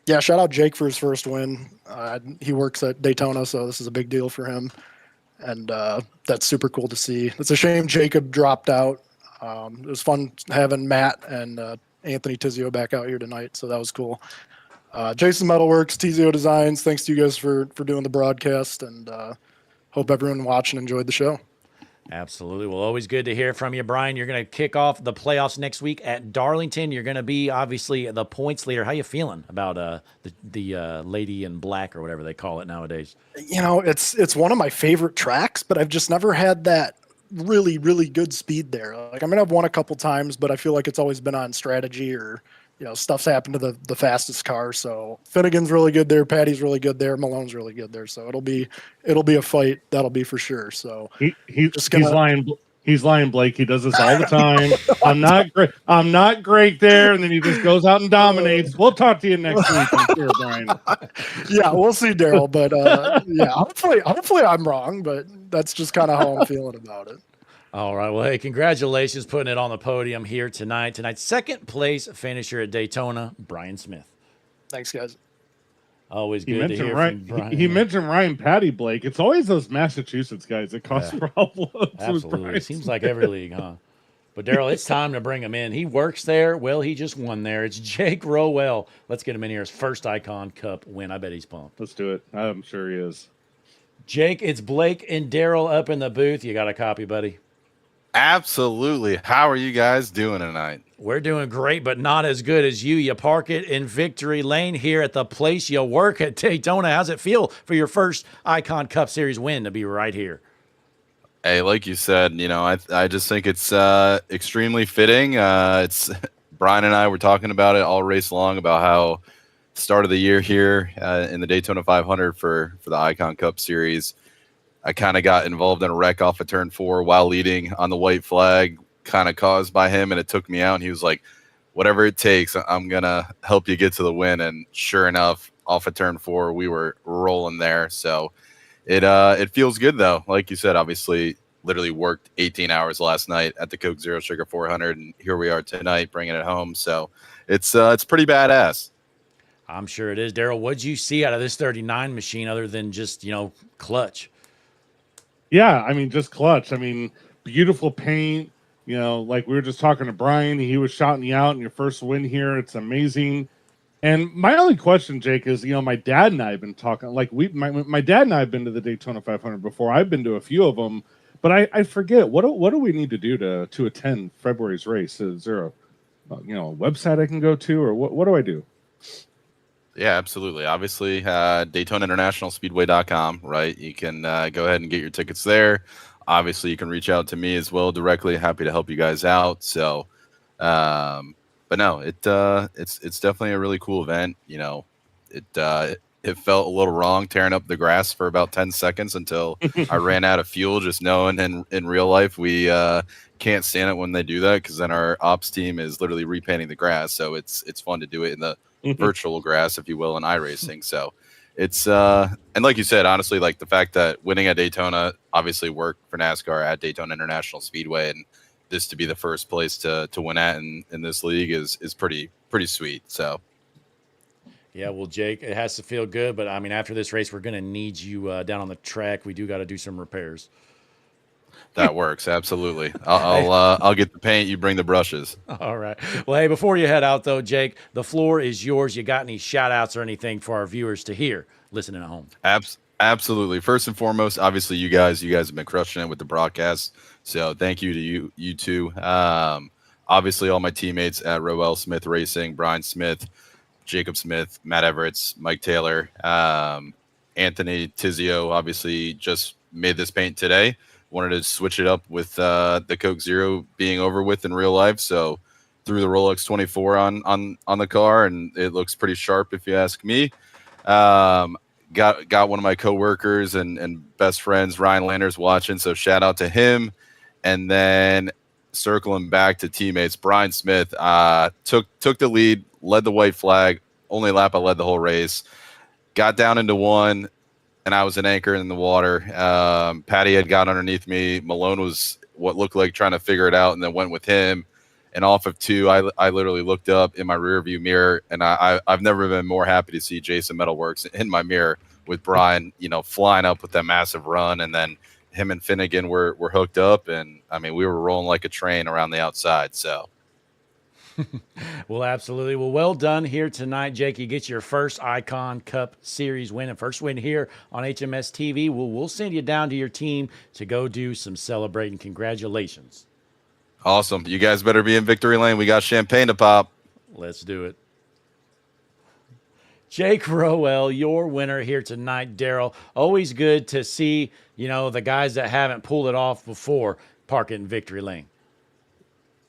Yeah, shout out Jake for his first win. He works at Daytona, so this is a big deal for him. And that's super cool to see. It's a shame Jacob dropped out. It was fun having Matt and Anthony Tizio back out here tonight, so that was cool. Jason Metalworks, Tizio Designs, thanks to you guys for doing the broadcast, and hope everyone watching enjoyed the show. Absolutely. Well, always good to hear from you, Brian. You're going to kick off the playoffs next week at Darlington. You're going to be, obviously, the points leader. How you feeling about the lady in black or whatever they call it nowadays? You know, it's one of my favorite tracks, but I've just never had that really, really good speed there. Like, I mean, I've won a couple times, but I feel like it's always been on strategy or, you know, stuff's happened to the fastest car. So Finnegan's really good there. Patty's really good there. Malone's really good there. So it'll be a fight. That'll be for sure. So he's lying. He's lying, Blake. He does this all the time. I'm not great. I'm not great there, and then he just goes out and dominates. We'll talk to you next week, I'm sure, Brian. Yeah, we'll see, Daryl. But yeah, hopefully I'm wrong. But that's just kind of how I'm feeling about it. All right. Well, hey, congratulations putting it on the podium here tonight. Tonight's second place finisher at Daytona, Brian Smith. Thanks, guys. Always good to hear from Brian. He mentioned Ryan Patty, Blake. It's always those Massachusetts guys that cause problems. Absolutely. It seems like every league, huh? But, Daryl, it's time to bring him in. He works there. Well, he just won there. It's Jake Rowell. Let's get him in here. His first Icon Cup win. I bet he's pumped. Let's do it. I'm sure he is. Jake, it's Blake and Daryl up in the booth. You got a copy, buddy? Absolutely. How are you guys doing tonight? We're doing great, but not as good as you. You park it in Victory Lane here at the place you work at Daytona. How's it feel for your first Icon Cup Series win to be right here? Hey, like you said, you know, I just think it's extremely fitting. It's Brian and I were talking about it all race long about how start of the year here in the Daytona 500 for the Icon Cup Series. I kind of got involved in a wreck off of turn 4 while leading on the white flag, kind of caused by him, and it took me out. And he was like, whatever it takes, I'm going to help you get to the win. And sure enough, off of turn 4, we were rolling there. So it feels good, though. Like you said, obviously, literally worked 18 hours last night at the Coke Zero Sugar 400, and here we are tonight bringing it home. So it's pretty badass. I'm sure it is. Daryl, what'd you see out of this 39 machine other than just, you know, clutch? Yeah, I mean, just clutch. I mean, beautiful paint. You know, like we were just talking to Brian. He was shouting you out in your first win here. It's amazing. And my only question, Jake, is, you know, my dad and I have been talking. Like my dad and I have been to the Daytona 500 before. I've been to a few of them, but I forget what do we need to do to attend February's race? Is there a website I can go to, or what do I do? Yeah, absolutely. Obviously, DaytonaInternationalSpeedway.com, right? You can go ahead and get your tickets there. Obviously, you can reach out to me as well directly. Happy to help you guys out. So, but no, it's definitely a really cool event. You know, it felt a little wrong tearing up the grass for about 10 seconds until I ran out of fuel. Just knowing in real life we can't stand it when they do that, because then our ops team is literally repainting the grass. So it's fun to do it in the virtual grass, if you will, in iRacing. So it's and like you said, honestly, like the fact that winning at Daytona, obviously worked for NASCAR at Daytona International Speedway, and this to be the first place to win at in this league is pretty sweet. So yeah, well, Jake, it has to feel good, but I mean, after this race, we're gonna need you down on the track. We do got to do some repairs. That works. Absolutely. I'll get the paint. You bring the brushes. All right. Well, hey, before you head out, though, Jake, the floor is yours. You got any shout outs or anything for our viewers to hear listening at home? Absolutely. First and foremost, obviously, you guys have been crushing it with the broadcast. So thank you to you two. Obviously, all my teammates at Rowell Smith Racing, Brian Smith, Jacob Smith, Matt Everett, Mike Taylor, Anthony Tizio, obviously just made this paint today. Wanted to switch it up with the Coke Zero being over with in real life, so threw the Rolex 24 on the car, and it looks pretty sharp if you ask me. Got one of my coworkers and best friends, Ryan Landers, watching, so shout out to him. And then circling back to teammates, Brian Smith took the lead, led the white flag, only lap I led the whole race, got down into one, and I was an anchor in the water. Patty had got underneath me. Malone was what looked like trying to figure it out, and then went with him. And off of 2, I literally looked up in my rear view mirror, and I've never been more happy to see Jason Metalworks in my mirror with Brian, flying up with that massive run, and then him and Finnegan were hooked up, and I mean we were rolling like a train around the outside. So. Well, absolutely. Well done here tonight, Jake. You get your first Icon Cup Series win and first win here on HMS TV. We'll send you down to your team to go do some celebrating. Congratulations. Awesome. You guys better be in victory lane. We got champagne to pop. Let's do it. Jake Rowell, your winner here tonight, Daryl. Always good to see, the guys that haven't pulled it off before park it in victory lane.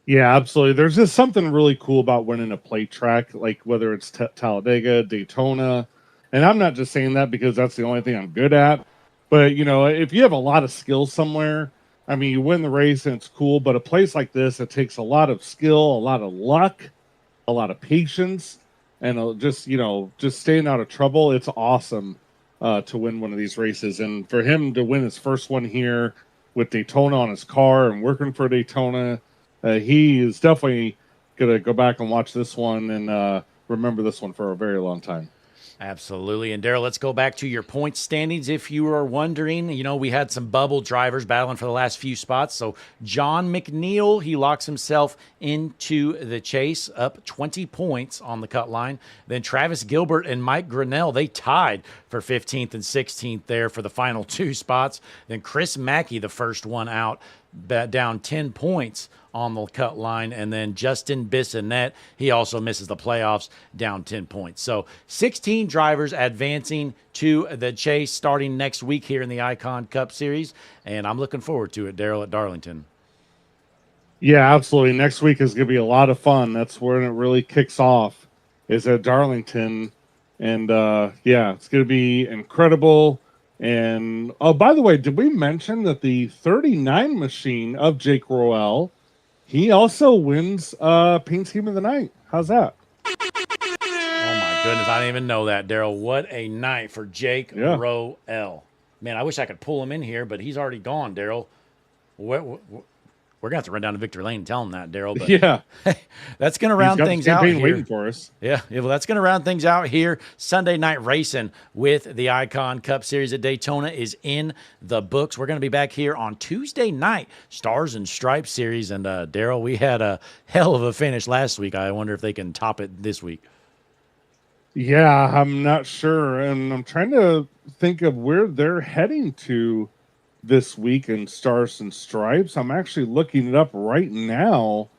Yeah, absolutely. There's just something really cool about winning a plate track, like whether it's Talladega, Daytona. And I'm not just saying that because that's the only thing I'm good at. But, if you have a lot of skill somewhere, I mean, you win the race and it's cool. But a place like this, it takes a lot of skill, a lot of luck, a lot of patience, and just staying out of trouble. It's awesome to win one of these races. And for him to win his first one here with Daytona on his car and working for Daytona, he is definitely going to go back and watch this one and remember this one for a very long time. Absolutely. And Daryl, let's go back to your point standings. If you are wondering, we had some bubble drivers battling for the last few spots. So John McNeil, he locks himself into the chase, up 20 points on the cut line. Then Travis Gilbert and Mike Grinnell, they tied for 15th and 16th there for the final 2 spots. Then Chris Mackey, the first one out, down 10 points on the cut line. And then Justin Bissonette, he also misses the playoffs, down 10 points. So 16 drivers advancing to the chase starting next week here in the Icon Cup Series. And I'm looking forward to it, Daryl, at Darlington. Yeah, absolutely. Next week is going to be a lot of fun. That's when it really kicks off, is at Darlington. And, it's going to be incredible. And, oh, by the way, did we mention that the 39 machine of Jake Rowell, he also wins Paint Scheme of the Night? How's that? Oh, my goodness. I didn't even know that, Daryl. What a night for Jake Rowell. Man, I wish I could pull him in here, but he's already gone, Daryl. We're going to have to run down to victory lane and tell him that, Daryl. But yeah. That's going to round things out here. Waiting for us. Yeah, well, that's going to round things out here. Sunday night racing with the Icon Cup Series at Daytona is in the books. We're going to be back here on Tuesday night, Stars and Stripes Series. And, Daryl, we had a hell of a finish last week. I wonder if they can top it this week. Yeah, I'm not sure. And I'm trying to think of where they're heading to this week in Stars and Stripes. I'm actually looking it up right now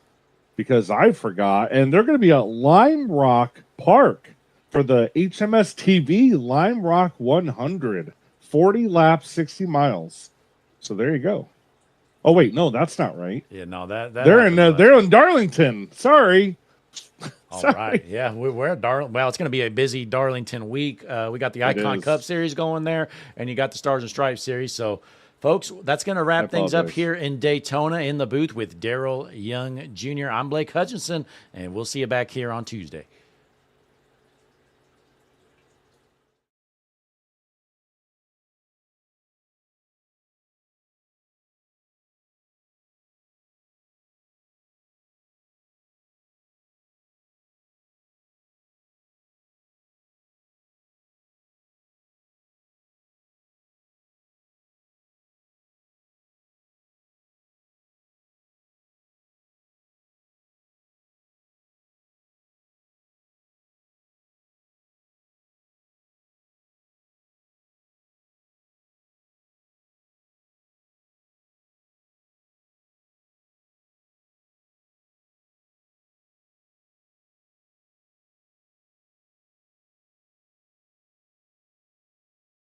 because I forgot. And they're going to be at Lime Rock Park for the HMS TV Lime Rock 100. 40 laps, 60 miles. So there you go. Oh, wait, no, that's not right. Yeah, no, that they're in Darlington. Sorry. All right. Yeah, we're at Darlington. Well, it's going to be a busy Darlington week. We got the Icon Cup Series going there, and you got the Stars and Stripes Series. So, folks, that's going to wrap things up here in Daytona in the booth with Daryl Young Jr. I'm Blake Hutchinson, and we'll see you back here on Tuesday.